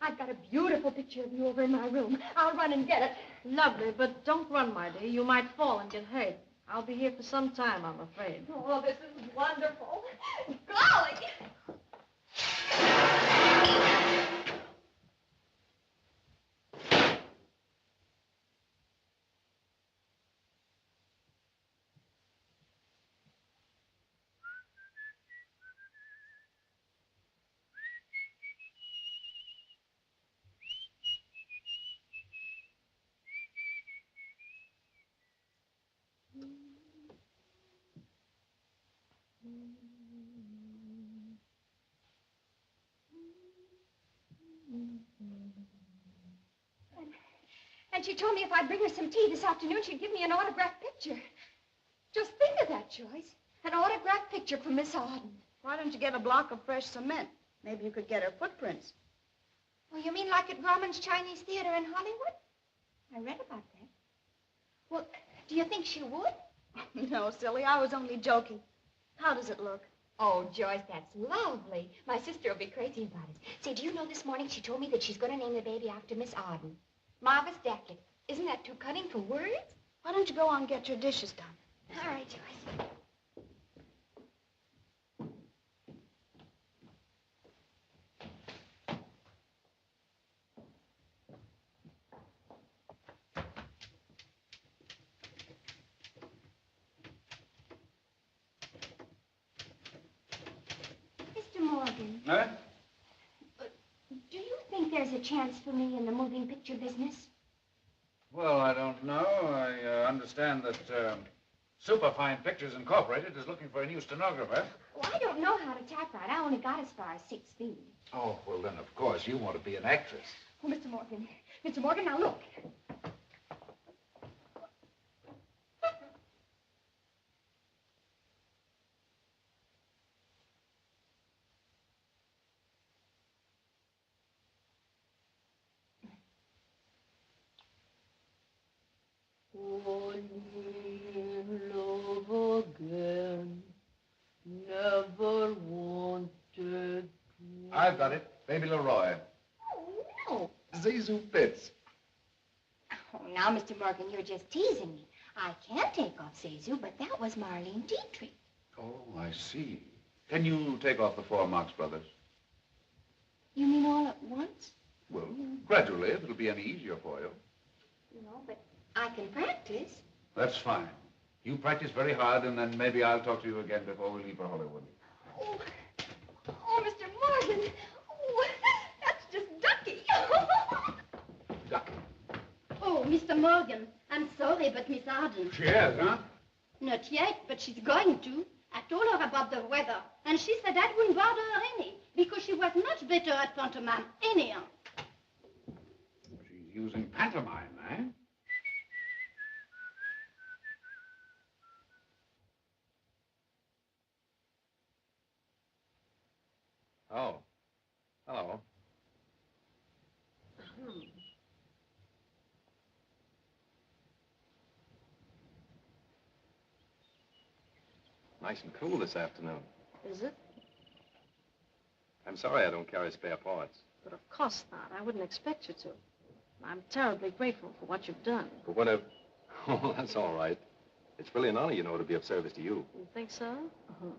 S2: I've got a beautiful picture of you over in my room. I'll run and get it.
S1: Lovely, but don't run, my dear. You might fall and get hurt. I'll be here for some time, I'm afraid.
S2: Oh, this is wonderful. Golly! And she told me if I'd bring her some tea this afternoon, she'd give me an autographed picture. Just think of that, Joyce. An autographed picture from Miss Arden.
S15: Why don't you get a block of fresh cement? Maybe you could get her footprints.
S2: Oh, you mean like at Grauman's Chinese Theater in Hollywood? I read about that. Well, do you think she would?
S15: No, silly, I was only joking. How does it look?
S2: Oh, Joyce, that's lovely. My sister will be crazy about it. Say, do you know this morning she told me that she's going to name the baby after Miss Arden? Marvis Dackett. Isn't that too cunning for words?
S15: Why don't you go on and get your dishes done?
S2: All right, Joyce. Mr. Morgan.
S7: Huh?
S2: Do you think there's a chance for me in the moving picture business?
S7: Well, I don't know. I understand that Superfine Pictures Incorporated is looking for a new stenographer.
S2: Well, I don't know how to typewrite. I only got as far as 6 feet.
S7: Oh, well, then, of course, you want to be an actress.
S2: Oh, Mr. Morgan. Mr. Morgan, now look.
S1: Only in love again, never wanted to...
S7: I've got it. Baby Leroy.
S2: Oh, no.
S7: Zizou Fitz.
S2: Oh, now, Mr. Morgan, you're just teasing me. I can't take off Zizou, but that was Marlene Dietrich.
S7: Oh, I see. Can you take off the 4 Marx Brothers?
S2: You mean all at once?
S7: Well, gradually, if it'll be any easier for you.
S2: No, but I can practice.
S7: That's fine. You practice very hard, and then maybe I'll talk to you again before we leave for Hollywood.
S2: Oh, Mr. Morgan. Oh, that's just ducky.
S7: Ducky.
S15: Oh, Mr. Morgan, I'm sorry, but Miss Arden...
S7: She has, huh?
S15: Not yet, but she's going to. I told her about the weather, and she said that wouldn't bother her any, because she was much better at pantomime anyhow.
S7: She's using pantomime, eh?
S9: Oh. Hello. Nice and cool this afternoon.
S1: Is it?
S9: I'm sorry I don't carry spare parts.
S1: But of course not. I wouldn't expect you to. I'm terribly grateful for what you've done.
S9: But whatever... Oh, that's all right. It's really an honor, you know, to be of service to you.
S1: You think so? Oh,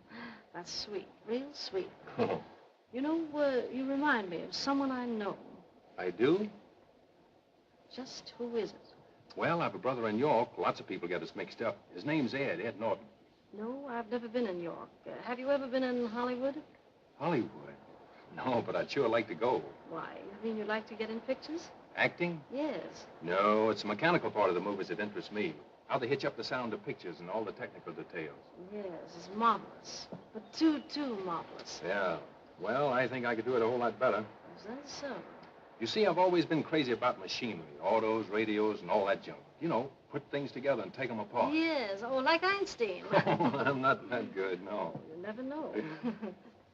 S1: that's sweet. Real sweet.
S9: Oh.
S1: You know, you remind me of someone I know.
S9: I do?
S1: Just who is it?
S9: Well, I have a brother in York. Lots of people get us mixed up. His name's Ed Norton.
S1: No, I've never been in York. Have you ever been in Hollywood?
S9: Hollywood? No, but I'd sure like to go.
S1: Why, you mean you'd like to get in pictures?
S9: Acting?
S1: Yes.
S9: No, it's the mechanical part of the movies that interests me. How they hitch up the sound of pictures and all the technical details.
S1: Yes, it's marvelous. But too marvelous.
S9: Yeah. Well, I think I could do it a whole lot better.
S1: Is that so?
S9: You see, I've always been crazy about machinery, autos, radios, and all that junk. You know, put things together and take them apart.
S1: Yes, oh, like Einstein.
S9: I'm not that good, no.
S1: You never know.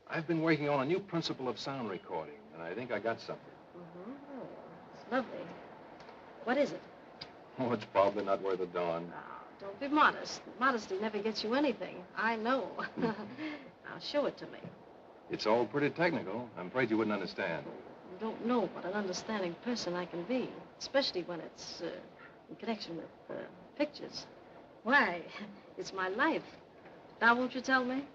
S9: I've been working on a new principle of sound recording, and I think I got something.
S1: Mm-hmm. Oh, it's lovely. What is it?
S9: Oh, it's probably not worth a darn.
S1: Don't be modest. Modesty never gets you anything. I know. Now, show it to me.
S9: It's all pretty technical. I'm afraid you wouldn't understand.
S1: You don't know what an understanding person I can be, especially when it's in connection with pictures. Why, it's my life. Now, won't you tell me?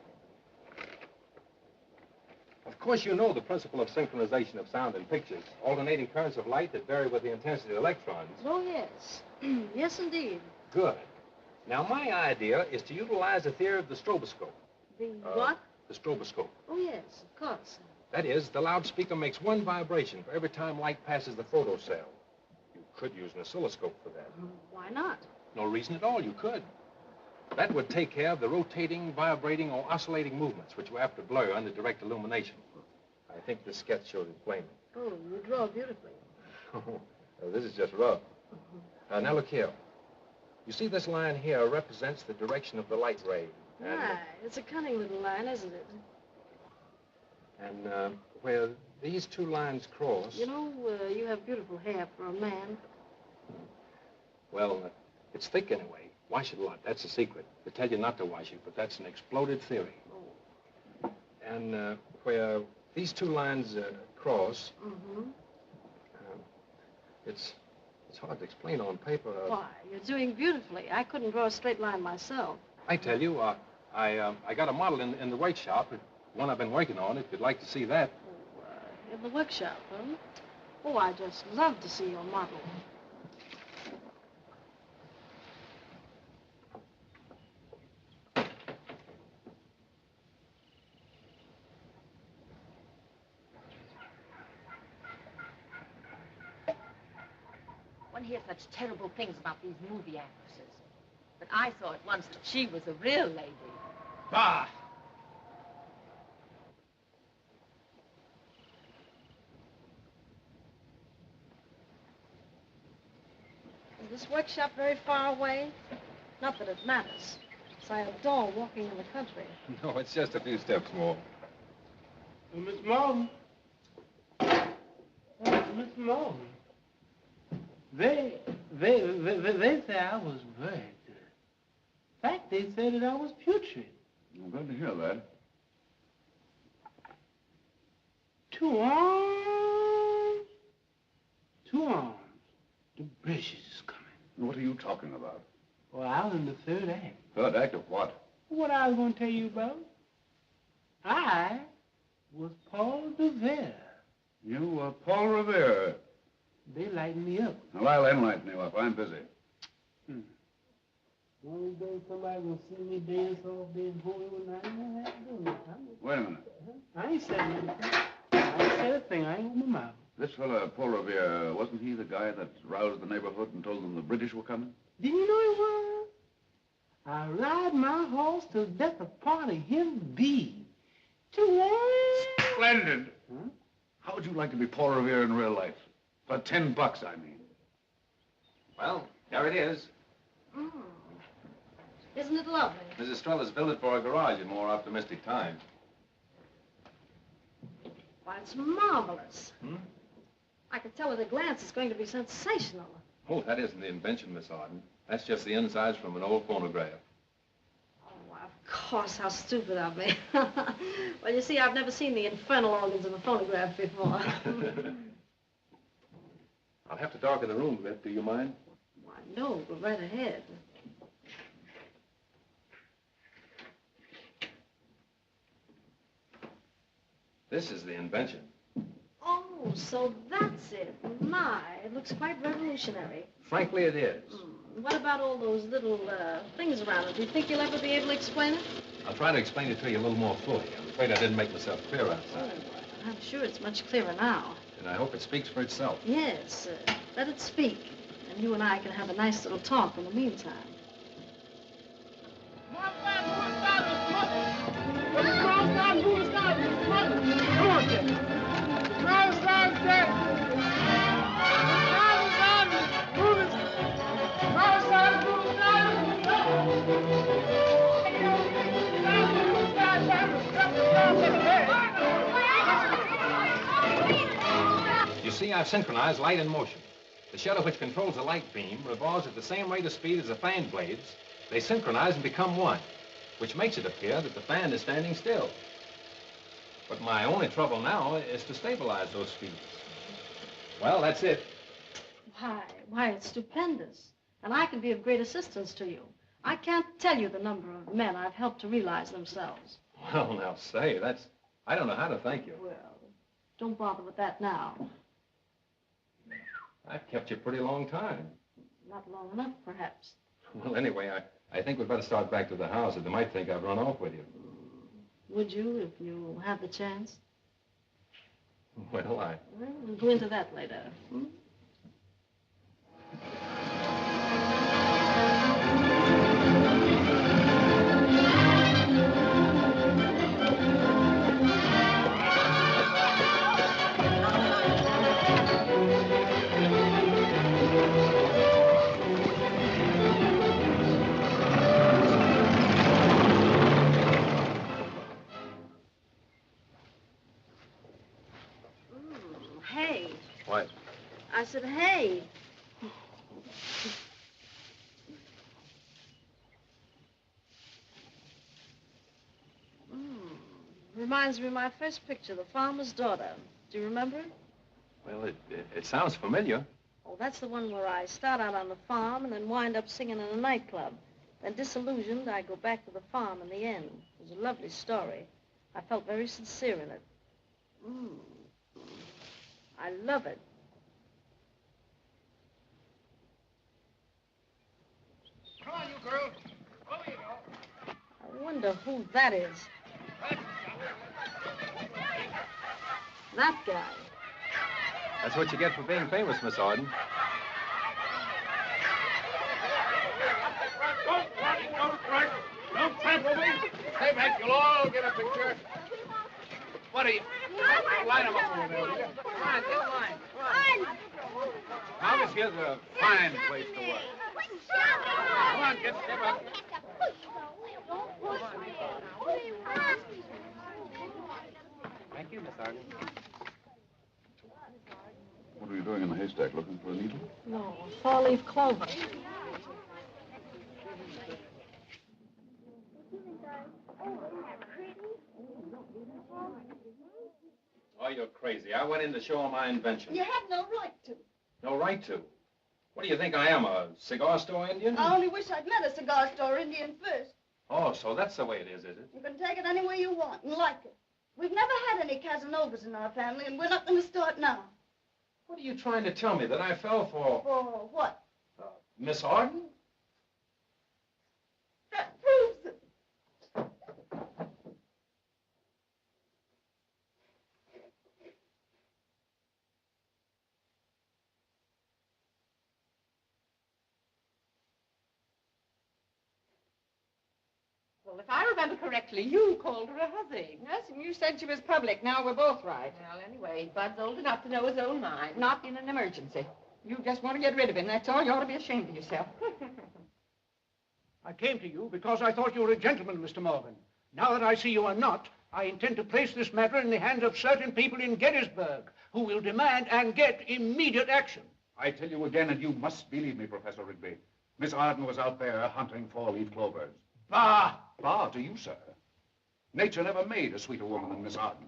S9: Of course, you know the principle of synchronization of sound in pictures, alternating currents of light that vary with the intensity of electrons.
S1: Oh, yes. Yes, indeed.
S9: Good. Now, my idea is to utilize the theory of the stroboscope.
S1: The what?
S9: The stroboscope.
S1: Oh, yes, of course.
S9: That is, the loudspeaker makes one vibration for every time light passes the photocell. You could use an oscilloscope for that.
S1: Why not?
S9: No reason at all, you could. That would take care of the rotating, vibrating, or oscillating movements, which were apt to blur under direct illumination. I think this sketch shows it plainly.
S1: Oh, you draw beautifully.
S9: This is just rough. Now, look here. You see this line here represents the direction of the light ray. And,
S1: Why, it's a cunning little line, isn't it?
S9: and where these two lines cross...
S1: You know, you have beautiful hair for a man.
S9: Well, it's thick anyway. Wash it a lot. That's a secret. They tell you not to wash it, but that's an exploded theory.
S1: Oh.
S9: And where these two lines cross...
S1: Mm-hmm.
S9: It's hard to explain on paper.
S1: Why, you're doing beautifully. I couldn't draw a straight line myself.
S9: I tell you, I got a model in the workshop, one I've been working on, if you'd like to see that.
S1: Oh, in the workshop, huh? Oh, I just love to see your model.
S14: One hears such terrible things about these movie actresses. But I saw at once that she was a real lady.
S8: Bah!
S1: Is this workshop very far away? Not that it matters. So I adore walking in the country.
S9: No, it's just a few steps more.
S12: Miss Morgan. Miss Morgan. They say I was very good. In fact, they said that I was putrid.
S7: I'm glad to hear that.
S12: 2 arms. 2 arms. The British is coming.
S7: What are you talking about?
S12: Well, I was in the 3rd act.
S7: 3rd act of what?
S12: What I was going to tell you about. I was Paul Revere.
S7: You were Paul Revere.
S12: They lightened me up.
S7: Well, I'll enlighten you up. I'm busy.
S12: One of these days somebody will see me dance off being holy when I ain't gonna have to do nothing.
S7: Wait a minute.
S12: I ain't said anything. I ain't said a thing. I ain't opened my mouth.
S7: This fella, Paul Revere, wasn't he the guy that roused the neighborhood and told them the British were coming?
S12: Didn't you know he was? I ride my horse till death a part of him be.
S7: Splendid. Huh? How would you like to be Paul Revere in real life? For $10, I mean.
S9: Well, there it is.
S1: Isn't it lovely?
S9: Mrs. Strella's built it for a garage in more optimistic times.
S1: Why, it's marvelous. I could tell at a glance it's going to be sensational.
S9: Oh, that isn't the invention, Miss Arden. That's just the insides from an old phonograph.
S1: Oh, of course, how stupid of me. Well, you see, I've never seen the infernal organs of a phonograph before.
S9: I'll have to darken the room a bit. Do you mind?
S1: Why, no, go right ahead.
S9: This is the invention.
S1: Oh, so that's it. My, it looks quite revolutionary.
S9: Frankly, it is.
S1: What about all those little things around it? Do you think you'll ever be able to explain it?
S9: I'll try to explain it to you a little more fully. I'm afraid I didn't make myself clear outside.
S1: Oh, I'm sure it's much clearer now.
S9: And I hope it speaks for itself.
S1: Yes, let it speak. And you and I can have a nice little talk in the meantime.
S9: You see, I've synchronized light and motion. The shuttle which controls the light beam revolves at the same rate of speed as the fan blades. They synchronize and become one, which makes it appear that the fan is standing still. But my only trouble now is to stabilize those speeds. Well, that's it.
S1: Why, it's stupendous. And I can be of great assistance to you. I can't tell you the number of men I've helped to realize themselves.
S9: Well, now, say, I don't know how to thank you.
S1: Well, don't bother with that now.
S9: I've kept you a pretty long time.
S1: Not long enough, perhaps.
S9: Well, anyway, I think we'd better start back to the house, or they might think I've run off with you.
S1: Would you, if you had the chance?
S9: Well,
S1: We'll go into that later. Hmm? Hey.
S9: What?
S1: I said, hey. Reminds me of my first picture, The Farmer's Daughter. Do you remember it?
S9: Well, it sounds familiar.
S1: Oh, that's the one where I start out on the farm and then wind up singing in a nightclub. Then, disillusioned, I go back to the farm in the end. It was a lovely story. I felt very sincere in it. I love it.
S8: Come on, you girls. Over you go.
S1: I wonder who that is. That guy.
S9: That's what you get for being famous, Miss Arden.
S8: Don't run, don't run. Don't trample me. Stay back, you'll all get a picture. What are you? Line them up over there, will you?
S5: Come on, get a line. Come on.
S7: Now, this here's a fine place to work.
S8: Come on, get step up.
S5: Thank you, Miss Arden.
S7: What are you doing in the haystack, looking for a needle?
S1: No, four-leaf clover.
S9: Oh, you're crazy. I went in to show him my invention.
S16: You had no right to.
S9: No right to. What do you think I am, a cigar store Indian?
S16: I only wish I'd met a cigar store Indian first.
S9: Oh, so that's the way it is it?
S16: You can take it any way you want and like it. We've never had any Casanovas in our family, and we're not going to start now.
S9: What are you trying to tell me, that I fell for...
S16: For what?
S9: Miss Arden?
S16: That proves it.
S14: Well, if I remember correctly, you called her a hussy.
S11: Yes, and you said she was public. Now we're both right.
S14: Well, anyway, Bud's old enough to know his own mind.
S11: Not in an emergency. You just want to get rid of him, that's all. You ought to be ashamed of yourself.
S8: I came to you because I thought you were a gentleman, Mr. Morgan. Now that I see you are not, I intend to place this matter in the hands of certain people in Gettysburg who will demand and get immediate action.
S4: I tell you again, and you must believe me, Professor Rigby. Miss Arden was out there hunting four-leaf clovers.
S8: Bah!
S4: Bah to you, sir. Nature never made a sweeter woman than Miss Arden.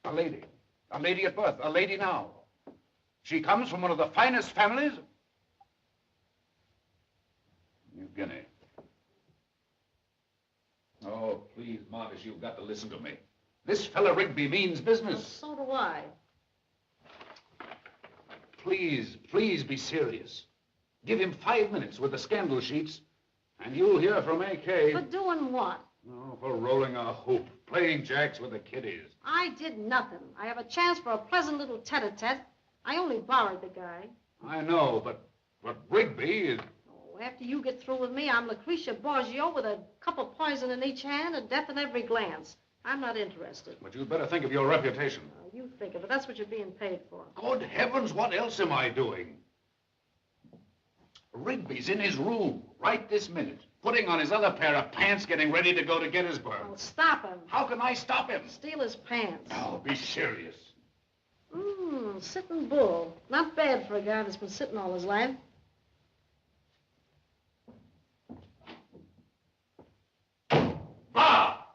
S4: A lady. A lady at birth. A lady now. She comes from one of the finest families. New Guinea. Oh, please, Marcus, you've got to listen to me. This fella Rigby means business.
S1: So do I.
S4: Please, please be serious. Give him 5 minutes with the scandal sheets, and you'll hear from A.K.
S1: For doing what?
S4: Oh, for rolling a hoop, playing jacks with the kiddies.
S1: I did nothing. I have a chance for a pleasant little tete-a-tete. I only borrowed the guy.
S4: I know, but Rigby is...
S1: Oh, after you get through with me, I'm Lucretia Borgia with a cup of poison in each hand and death in every glance. I'm not interested.
S4: But you'd better think of your reputation.
S1: You think of it. That's what you're being paid for.
S4: Good heavens, what else am I doing? Rigby's in his room right this minute, putting on his other pair of pants, getting ready to go to Gettysburg.
S1: Well, stop him.
S4: How can I stop him?
S1: Steal his pants.
S4: Oh, be serious.
S1: A sitting bull. Not bad for a guy that's been sitting all his life.
S4: Ah!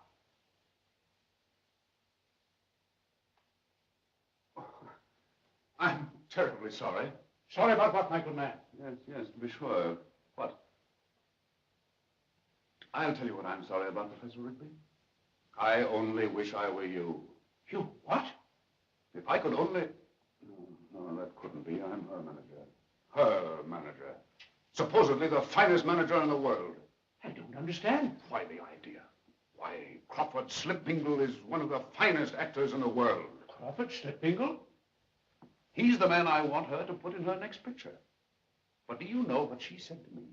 S4: I'm terribly sorry.
S8: Sorry about what, my good man?
S4: Yes, to be sure. What? I'll tell you what I'm sorry about, Professor Rigby. I only wish I were you.
S8: You what?
S4: If I could only... No, that couldn't be. I'm her manager. Her manager. Supposedly the finest manager in the world.
S8: I don't understand.
S4: Why, the idea. Why, Crawford Slipingle is one of the finest actors in the world.
S8: Crawford Slipingle?
S4: He's the man I want her to put in her next picture. But do you know what she said to me?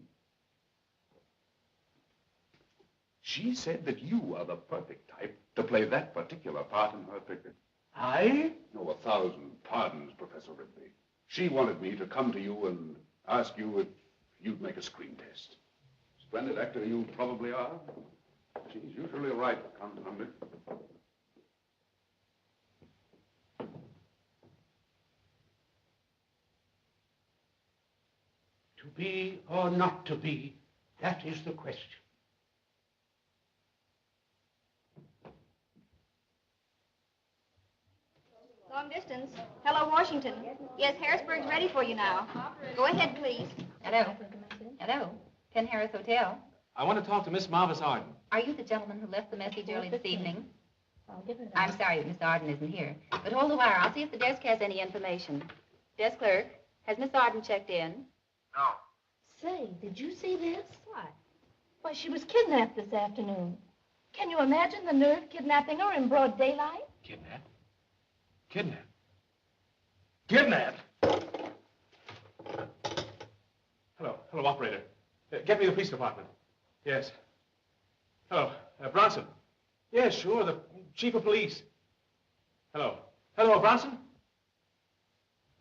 S4: She said that you are the perfect type to play that particular part in her picture.
S8: I?
S4: No, 1,000 pardons, Professor Rigby. She wanted me to come to you and ask you if you'd make a screen test. Splendid actor you probably are. She's usually right, Count Huntley.
S8: To be or not to be, that is the question.
S2: Long distance. Hello, Washington. Yes, Harrisburg's ready for you now. Go ahead, please.
S17: Hello. Hello. Penn Harris Hotel.
S9: I want to talk to Miss Marvis Arden.
S17: Are you the gentleman who left the message early this evening? I'm sorry that Miss Arden isn't here. But hold the wire. I'll see if the desk has any information. Desk clerk, has Miss Arden checked in?
S18: No.
S16: Say, did you see this? What? Why, she was kidnapped this afternoon. Can you imagine the nerve kidnapping her in broad daylight?
S9: Kidnapped? Kidnapped? Kidnapped? Hello, operator. Get me the police department. Yes. Hello, Bronson. Yes, sure, the chief of police. Hello. Hello, Bronson?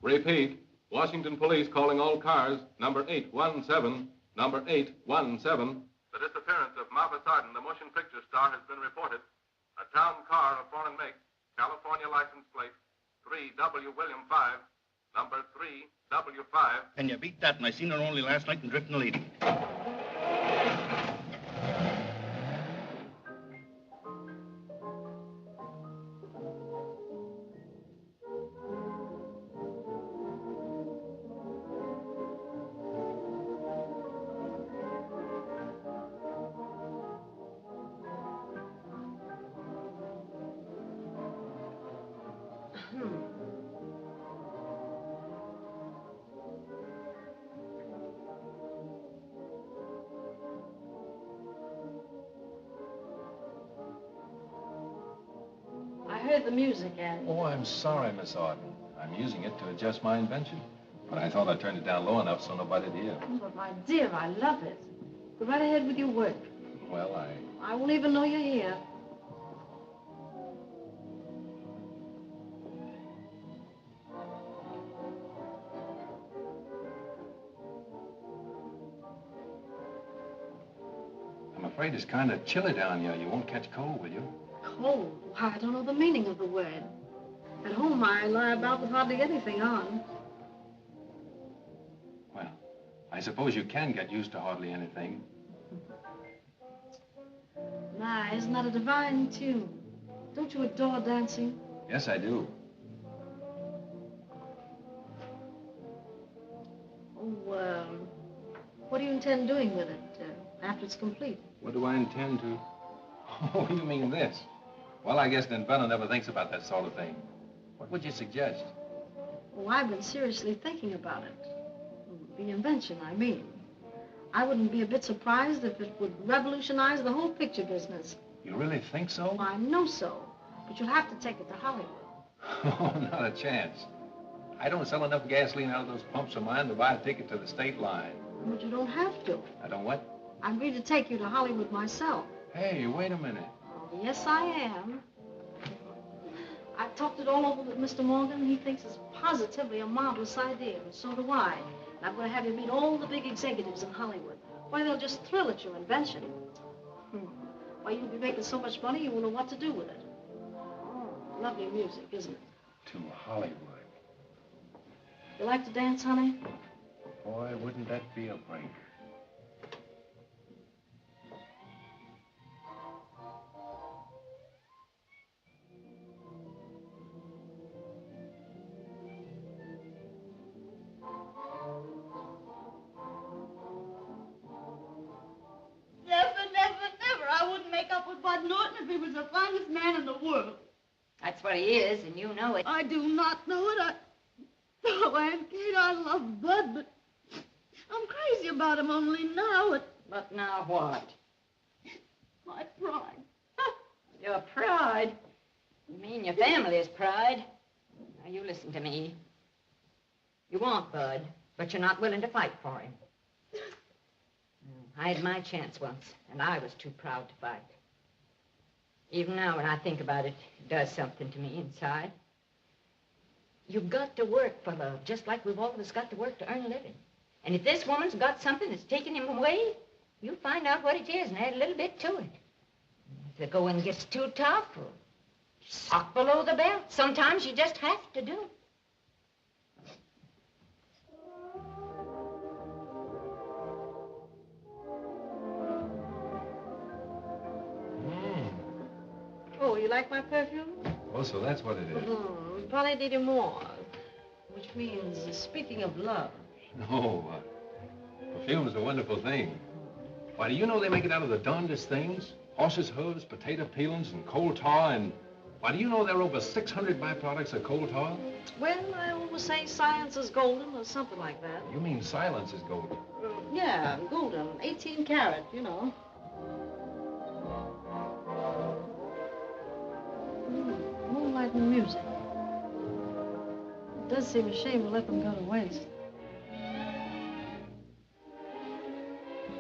S3: Repeat. Washington Police calling all cars. Number 817. Number 817. The disappearance of Marvis Arden, the motion picture star, has been reported. A town car of foreign make, California license plate, 3W William 5, number 3W5.
S10: Can you beat that? And I seen her only last night in Drifting Lady.
S1: I heard the music, Annie.
S9: Oh, I'm sorry, Miss Arden. I'm using it to adjust my invention. But I thought I turned it down low enough so nobody'd hear.
S1: But, my dear, I love it. Go right ahead with your work.
S9: Well,
S1: I won't even know you're here.
S9: I'm afraid it's kind of chilly down here. You won't catch cold, will you?
S1: Cold? Why, I don't know the meaning of the word. At home, I lie about with hardly anything on.
S9: Well, I suppose you can get used to hardly anything.
S1: My, isn't that a divine tune? Don't you adore dancing?
S9: Yes, I do.
S1: Oh, what do you intend doing with it after it's complete?
S9: What do I intend to? Oh, you mean this? Well, I guess an inventor never thinks about that sort of thing. What would you suggest?
S1: Oh, I've been seriously thinking about it. The invention, I mean. I wouldn't be a bit surprised if it would revolutionize the whole picture business.
S9: You really think so?
S1: I know so, but you'll have to take it to Hollywood.
S9: Oh, not a chance. I don't sell enough gasoline out of those pumps of mine to buy a ticket to the state line.
S1: But you don't have to.
S9: I don't what?
S1: I agreed to take you to Hollywood myself.
S9: Hey, wait a minute.
S1: Oh, yes, I am. I've talked it all over with Mr. Morgan. He thinks it's positively a marvelous idea, and so do I. And I'm going to have you meet all the big executives in Hollywood. Why, they'll just thrill at your invention. Why, you'll be making so much money you won't know what to do with it. Oh, lovely music, isn't it?
S9: To Hollywood.
S1: You like to dance, honey?
S10: Boy, wouldn't that be a break?
S15: I wouldn't make up with Bud Norton if he was the finest man in the world.
S17: That's what he is, and you know it.
S15: I do not know it. Oh, Aunt Kate, I love Bud, but I'm crazy about him only now.
S17: But now what?
S15: My pride.
S17: Your pride? You mean your family's pride? Now, you listen to me. You want Bud, but you're not willing to fight for him. I had my chance once, and I was too proud to fight. Even now, when I think about it, it does something to me inside. You've got to work for love, just like we've all of us got to work to earn a living. And if this woman's got something that's taking him away, you find out what it is and add a little bit to it. If the going gets too tough or sock below the belt, sometimes you just have to do it.
S1: Oh, you like my perfume?
S9: Oh, so that's what it is.
S1: Parlez des mots, which means speaking of love.
S9: No, perfume's a wonderful thing. Why, do you know they make it out of the darndest things? Horses' hooves, potato peelings, and coal tar, and... Why, do you know there are over 600 byproducts of coal tar?
S1: Well, I always say science is golden or something like that.
S9: You mean silence is golden?
S1: Yeah, golden. 18 karat, you know. Moonlight and music. It does seem a shame to let them go to waste.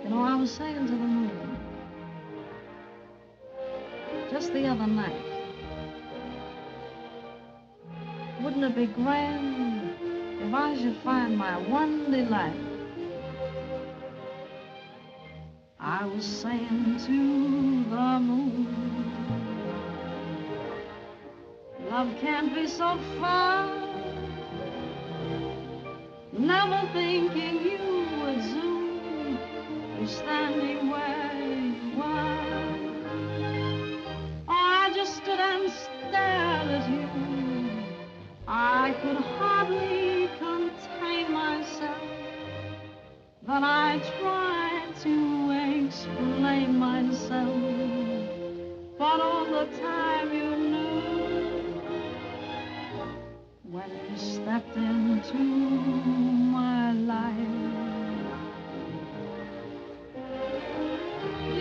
S1: You know, I was saying to the moon, just the other night, wouldn't it be grand if I should find my one delight? I was saying to the moon, love can't be so far, never thinking you would soon be standing where you were. Oh, I just stood and stared at you. I could hardly contain myself. Then I tried to explain myself, but all the time you knew, when you stepped into my life,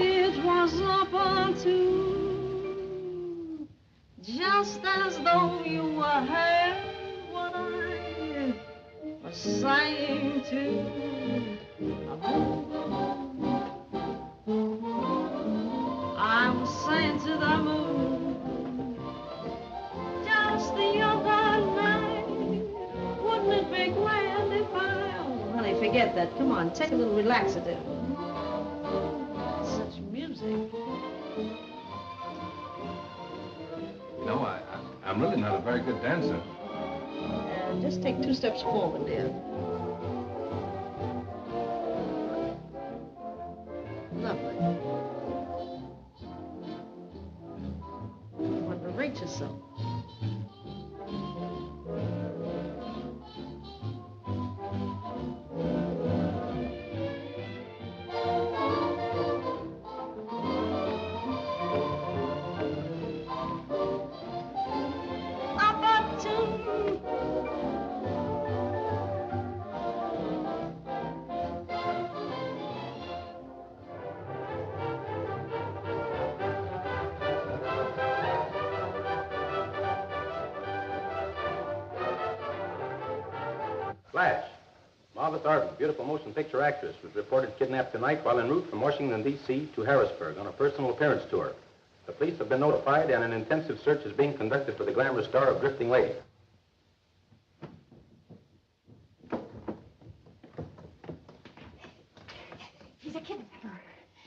S1: it was up to, just as though you were heard what I was saying to the moon. I was saying to the moon, just the other night, wouldn't it be grand if I... Oh, honey, forget that. Come on, take a little relaxative. Such music.
S9: No, I'm really not a very good dancer.
S1: Just take 2 steps forward, dear. Lovely. But berate yourself.
S18: Flash. Marvis Arden, beautiful motion picture actress, was reported kidnapped tonight while en route from Washington, D.C. to Harrisburg on a personal appearance tour. The police have been notified, and an intensive search is being conducted for the glamorous star of Drifting Lady.
S2: He's a kidnapper.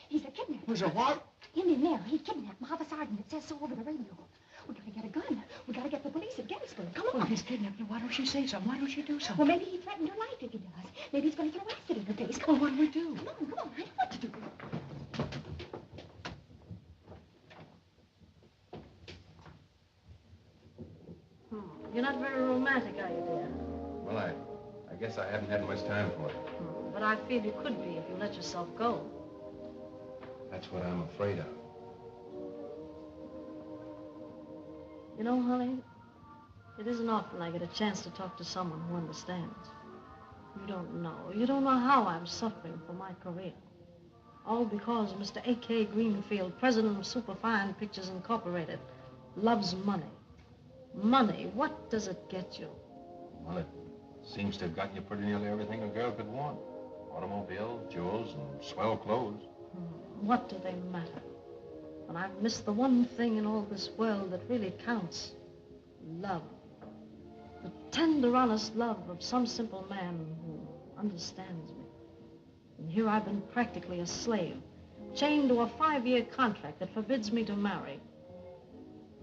S2: He's a kidnapper.
S8: Who's a what?
S2: Indian Mayor. He kidnapped Marvis Arden. It says so over the radio. We gotta get a gun. We gotta get the police at Gettysburg. Come on.
S8: Well, he's kidnapped her. Why don't she say something? Why don't she do something?
S2: Well, maybe he threatened her life if he does. Maybe he's going to throw acid in her face. Come on, what do we do? Come on, come on. I know what to do.
S1: You're not very romantic, are you, dear?
S9: Well, I guess I haven't had much time for it.
S1: But I feel you could be if you let yourself go.
S9: That's what I'm afraid of.
S1: You know, honey, it isn't often I get a chance to talk to someone who understands. You don't know. You don't know how I'm suffering for my career. All because Mr. A.K. Greenfield, president of Superfine Pictures Incorporated, loves money. Money, what does it get you?
S9: Well, it seems to have gotten you pretty nearly everything a girl could want. Automobile, jewels, and swell clothes.
S1: What do they matter? And I've missed the one thing in all this world that really counts. Love. The tender, honest love of some simple man who understands me. And here I've been practically a slave, chained to a 5-year contract that forbids me to marry.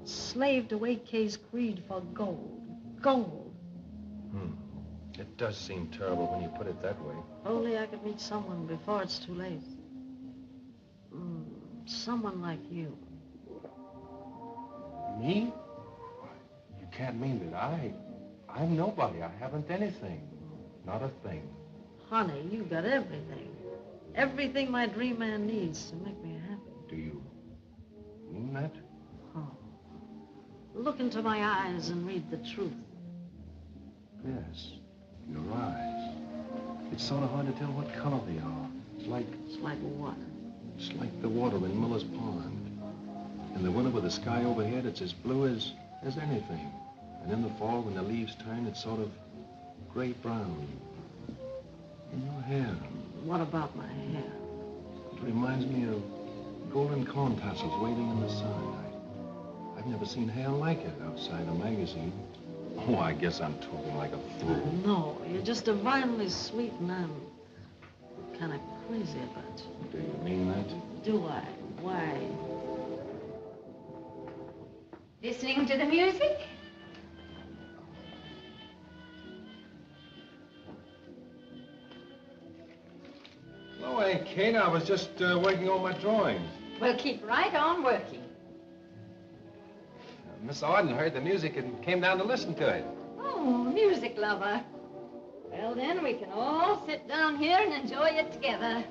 S1: A slave to A.K.'s greed for gold. Gold.
S9: It does seem terrible when you put it that way.
S1: Only I could meet someone before it's too late. Someone like you.
S9: Me? You can't mean that I'm nobody. I haven't anything. Not a thing.
S1: Honey, you got everything. Everything my dream man needs to make me happy.
S9: Do you mean that?
S1: Look into my eyes and read the truth.
S9: Yes, your eyes. It's sort of hard to tell what color they are. It's like
S1: what?
S9: It's like the water in Miller's Pond. In the winter with the sky overhead, it's as blue as anything. And in the fall, when the leaves turn, it's sort of gray-brown. And your hair.
S1: What about my hair?
S9: It reminds me of golden corn tassels waving in the sun. I've never seen hair like it outside a magazine. Oh, I guess I'm talking like a fool.
S1: No, you're just divinely sweet and I'm kind of crazy about you.
S9: Do you mean that?
S1: Do I? Why?
S2: Listening to the music?
S9: No, Aunt Kate, I was just working on my drawings.
S17: Well, keep right on working.
S9: Miss Arden heard the music and came down to listen to it.
S17: Oh, music lover. Well, then, we can all sit down here and enjoy it together.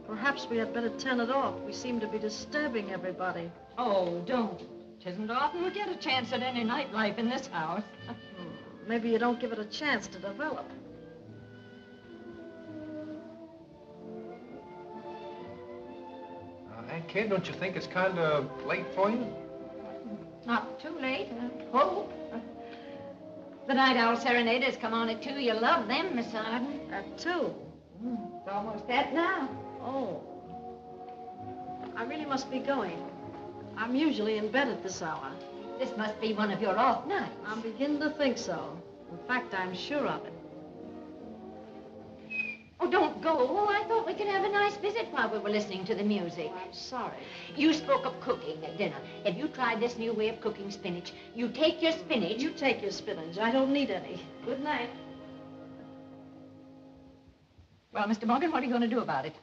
S1: Perhaps we had better turn it off. We seem to be disturbing everybody.
S17: Oh, don't. It isn't often we get a chance at any nightlife in this house.
S1: Maybe you don't give it a chance to develop.
S9: Aunt Kate, don't you think it's kind of late for you?
S17: Not too late, I hope. The Night Owl Serenaders come on at 2. You love them, Miss Arden.
S1: At 2?
S17: It's almost that now.
S1: Oh. I really must be going. I'm usually in bed at this hour.
S17: This must be one of your off nights.
S1: I'm beginning to think so. In fact, I'm sure of it.
S17: Oh, don't go. Oh, I thought we could have a nice visit while we were listening to the music.
S1: Oh, I'm sorry.
S17: You spoke of cooking at dinner. Have you tried this new way of cooking spinach? You take your spinach.
S1: You take your spinach. I don't need any. Good night.
S17: Well, Mr. Morgan, what are you going to do about it?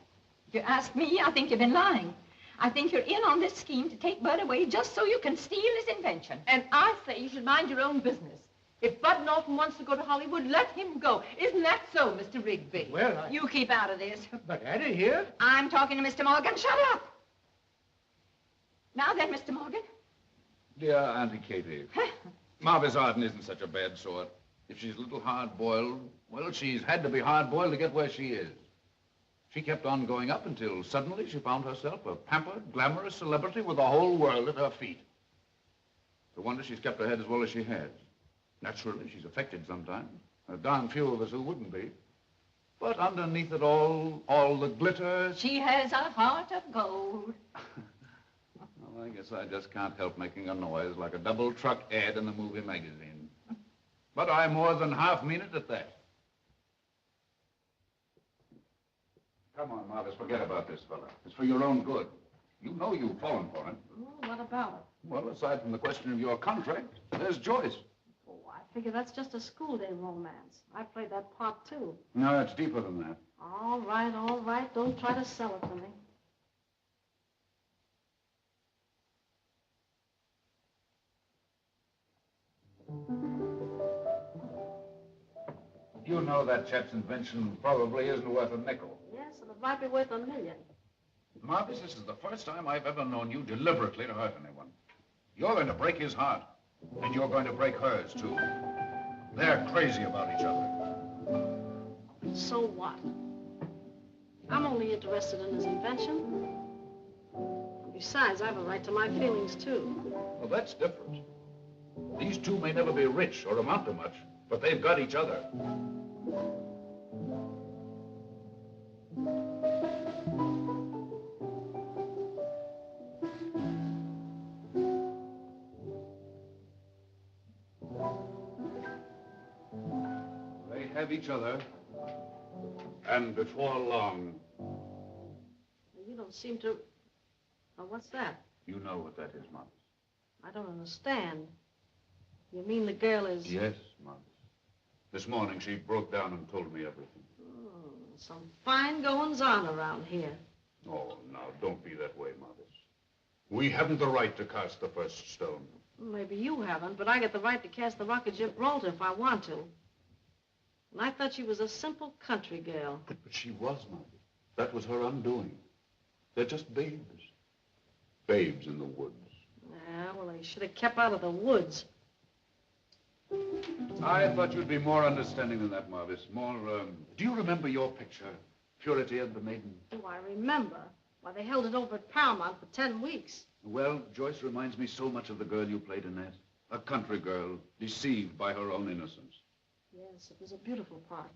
S17: If you ask me, I think you've been lying. I think you're in on this scheme to take Bud away just so you can steal his invention.
S14: And I say you should mind your own business. If Bud Norton wants to go to Hollywood, let him go. Isn't that so, Mr. Rigby?
S8: Well,
S17: You keep out of this.
S8: But Addie here?
S17: I'm talking to Mr. Morgan. Shut up! Now then, Mr. Morgan.
S7: Dear Auntie Katie, Marvis Arden isn't such a bad sort. If she's a little hard-boiled, well, she's had to be hard-boiled to get where she is. She kept on going up until suddenly she found herself a pampered, glamorous celebrity with the whole world at her feet. No wonder she's kept her head as well as she has. Naturally, she's affected sometimes. A darn few of us who wouldn't be. But underneath it all the glitter...
S17: She has a heart of gold.
S7: Well, I guess I just can't help making a noise like a double-truck ad in the movie magazine. But I more than half mean it at that. Come on, Marvis, forget about this fella. It's for your own good. You know you've fallen for him.
S1: Oh, what about it?
S4: Well, aside from the question of your contract, there's Joyce.
S1: Oh, I figure that's just a school day romance. I played that part, too.
S4: No, it's deeper than that.
S1: All right, all right. Don't try to sell it to me.
S4: You know that chap's invention probably isn't worth a nickel.
S1: Yes, and it might be worth $1 million.
S4: Marcus, this is the first time I've ever known you deliberately to hurt anyone. You're going to break his heart, and you're going to break hers, too. They're crazy about each other.
S1: So what? I'm only interested in his invention. Besides, I have a right to my feelings, too.
S4: Well, that's different. These two may never be rich or amount to much, but they've got each other. They have each other, and before long...
S1: You don't seem to... Oh, what's that?
S4: You know what that is, Marcus.
S1: I don't understand. You mean the girl is...
S4: Yes, Marcus. This morning she broke down and told me everything.
S1: Oh, some fine goings-on around here.
S4: Oh, now, don't be that way, Marcus. We haven't the right to cast the first stone.
S1: Maybe you haven't, but I get the right to cast the rock at Gibraltar if I want to. And I thought she was a simple country girl.
S4: But she was, Marcus. That was her undoing. They're just babes. Babes in the woods.
S1: Yeah, well, they should have kept out of the woods.
S4: I thought you'd be more understanding than that, Marvis. More, do you remember your picture, Purity and the Maiden?
S1: Do I remember? Why, they held it over at Paramount for 10 weeks.
S4: Well, Joyce reminds me so much of the girl you played in that. A country girl, deceived by her own innocence.
S1: Yes, it was a beautiful part.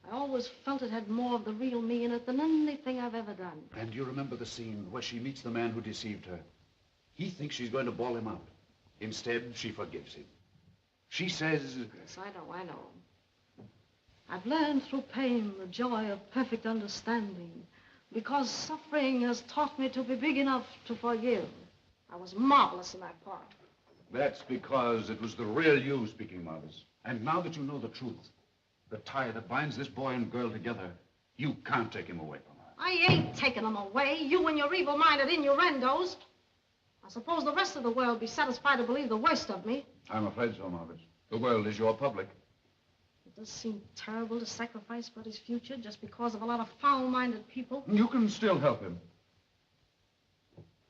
S1: I always felt it had more of the real me in it than anything I've ever done.
S4: And you remember the scene where she meets the man who deceived her? He thinks she's going to bawl him out. Instead, she forgives him. She says...
S1: Yes, I know. I've learned through pain the joy of perfect understanding, because suffering has taught me to be big enough to forgive. I was marvelous in that part.
S4: That's because it was the real you speaking, Marvis. And now that you know the truth, the tie that binds this boy and girl together, you can't take him away from her.
S1: I ain't taking them away, you and your evil-minded innuendos. I suppose the rest of the world be satisfied to believe the worst of me.
S4: I'm afraid so, Marvis. The world is your public.
S1: It does seem terrible to sacrifice Buddy's future just because of a lot of foul-minded people.
S4: You can still help him.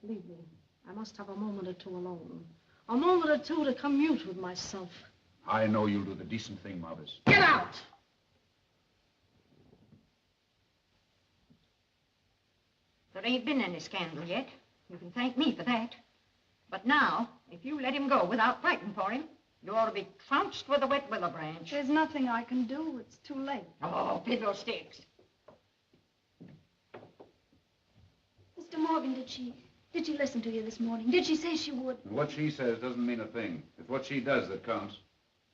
S1: Believe me, I must have a moment or two alone. A moment or two to commute with myself.
S4: I know you'll do the decent thing, Marvis.
S1: Get out!
S17: There ain't been any scandal yet. You can thank me for that. But now, if you let him go without fighting for him, you ought to be trounced with a wet willow branch.
S15: There's nothing I can do. It's too late.
S17: Oh, fiddlesticks.
S15: Mr. Morgan, did she listen to you this morning? Did she say she would?
S4: What she says doesn't mean a thing. It's what she does that counts.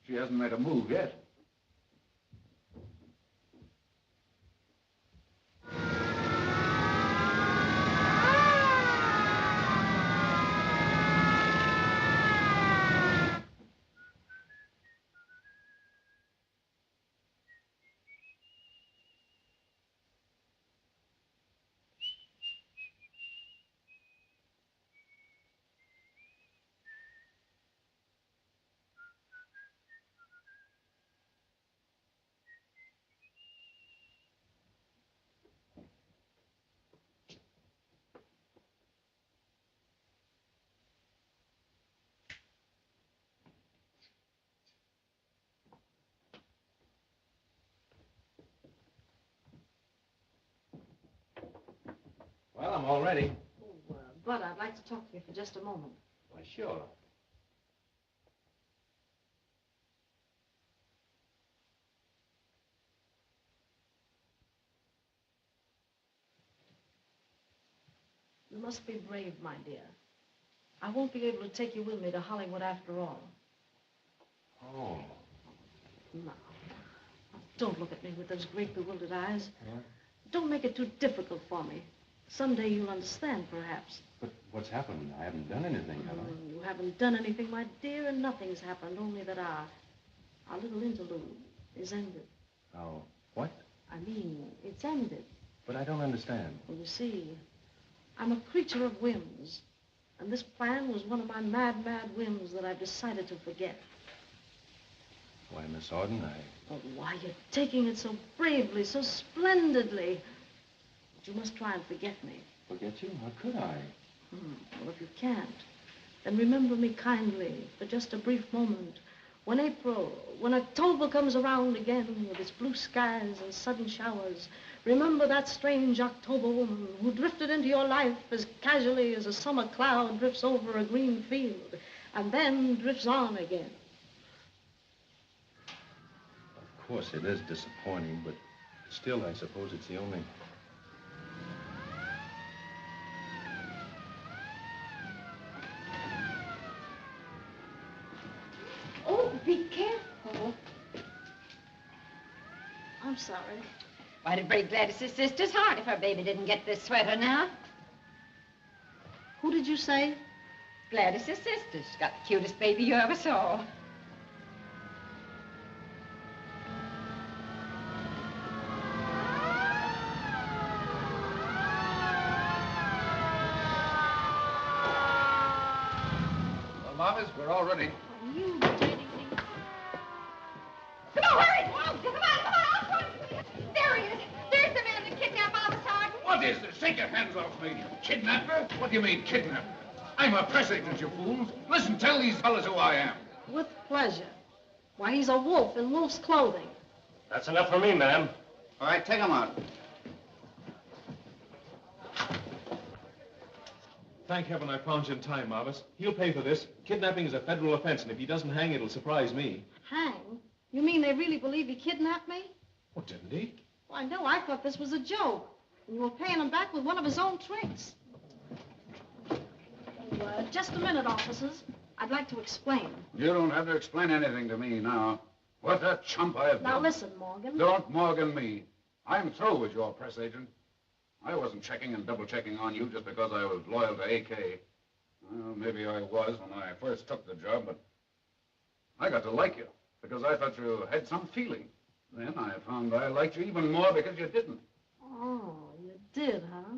S4: She hasn't made a move yet.
S9: Well, I'm all ready.
S1: Oh, Bud, I'd like to talk to you for just a moment.
S9: Why, sure.
S1: You must be brave, my dear. I won't be able to take you with me to Hollywood after all.
S9: Oh.
S1: No. Don't look at me with those great bewildered eyes.
S9: Yeah?
S1: Don't make it too difficult for me. Someday you'll understand, perhaps.
S9: But What's happened? I haven't done anything, have I?
S1: You haven't done anything, my dear, and nothing's happened, only that our little interlude is ended.
S9: Oh, what?
S1: I mean, it's ended.
S9: But I don't understand.
S1: Well, you see, I'm a creature of whims. And this plan was one of my mad, mad whims that I've decided to forget.
S9: Why, Miss Auden,
S1: Oh, why, you're taking it so bravely, so splendidly. But you must try and forget me.
S9: Forget you? How could I?
S1: Well, if you can't, then remember me kindly for just a brief moment. When October comes around again with its blue skies and sudden showers, remember that strange October woman who drifted into your life as casually as a summer cloud drifts over a green field and then drifts on again.
S9: Of course, it is disappointing, but still, I suppose it's the only...
S2: Oh, be careful.
S1: I'm sorry.
S17: Why, it'd break Gladys's sister's heart if her baby didn't get this sweater now.
S1: Who did you say?
S17: Gladys's sister. She's got the cutest baby you ever saw.
S4: Well, Mamas, we're all ready.
S1: You dirty thing.
S2: Come on, hurry! Come on! There he is. There's the man that kidnapped Mama Sergeant.
S4: What is this? Take your hands off me. Kidnapper? What do you mean, kidnapper? I'm a press agent, you fools. Listen, tell these fellas who I am.
S1: With pleasure. Why, he's a wolf in wolf's clothing.
S3: That's enough for me, ma'am.
S6: All right, take him out.
S3: Thank heaven I found you in time, Marvis. He'll pay for this. Kidnapping is a federal offense, and if he doesn't hang, it'll surprise me.
S1: Hang? You mean they really believe he kidnapped me?
S3: What, didn't he?
S1: Well, I know. I thought this was a joke. And you were paying him back with one of his own tricks. Oh, just a minute, officers. I'd like to explain.
S4: You don't have to explain anything to me now. What a chump I have been.
S1: Now, listen, Morgan.
S4: Don't Morgan me. I'm through with your press agent. I wasn't checking and double-checking on you just because I was loyal to AK. Well, maybe I was when I first took the job, but I got to like you because I thought you had some feeling. Then I found I liked you even more because you didn't.
S1: Oh, you did, huh?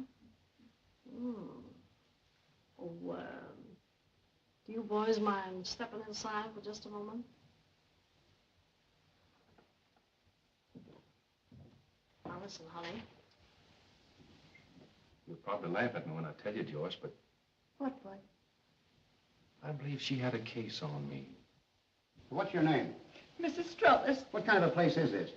S1: Oh, do you boys mind stepping inside for just a moment? Now, listen, honey.
S9: You'll probably laugh at me when I tell you, Joyce, but
S1: What?
S9: I believe she had a case on me.
S6: What's your name?
S17: Mrs. Struttless.
S6: What kind of a place is this?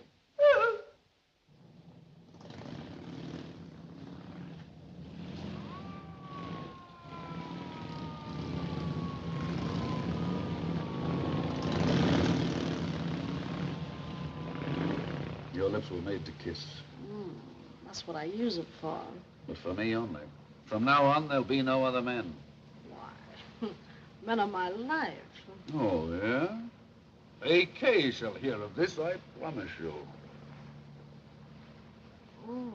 S4: Your lips were made to kiss.
S1: That's what I use it for.
S4: But for me only. From now on, there'll be no other men.
S1: Why? Men of my life.
S4: Oh, yeah? AK shall hear of this, I promise you.
S1: Oh.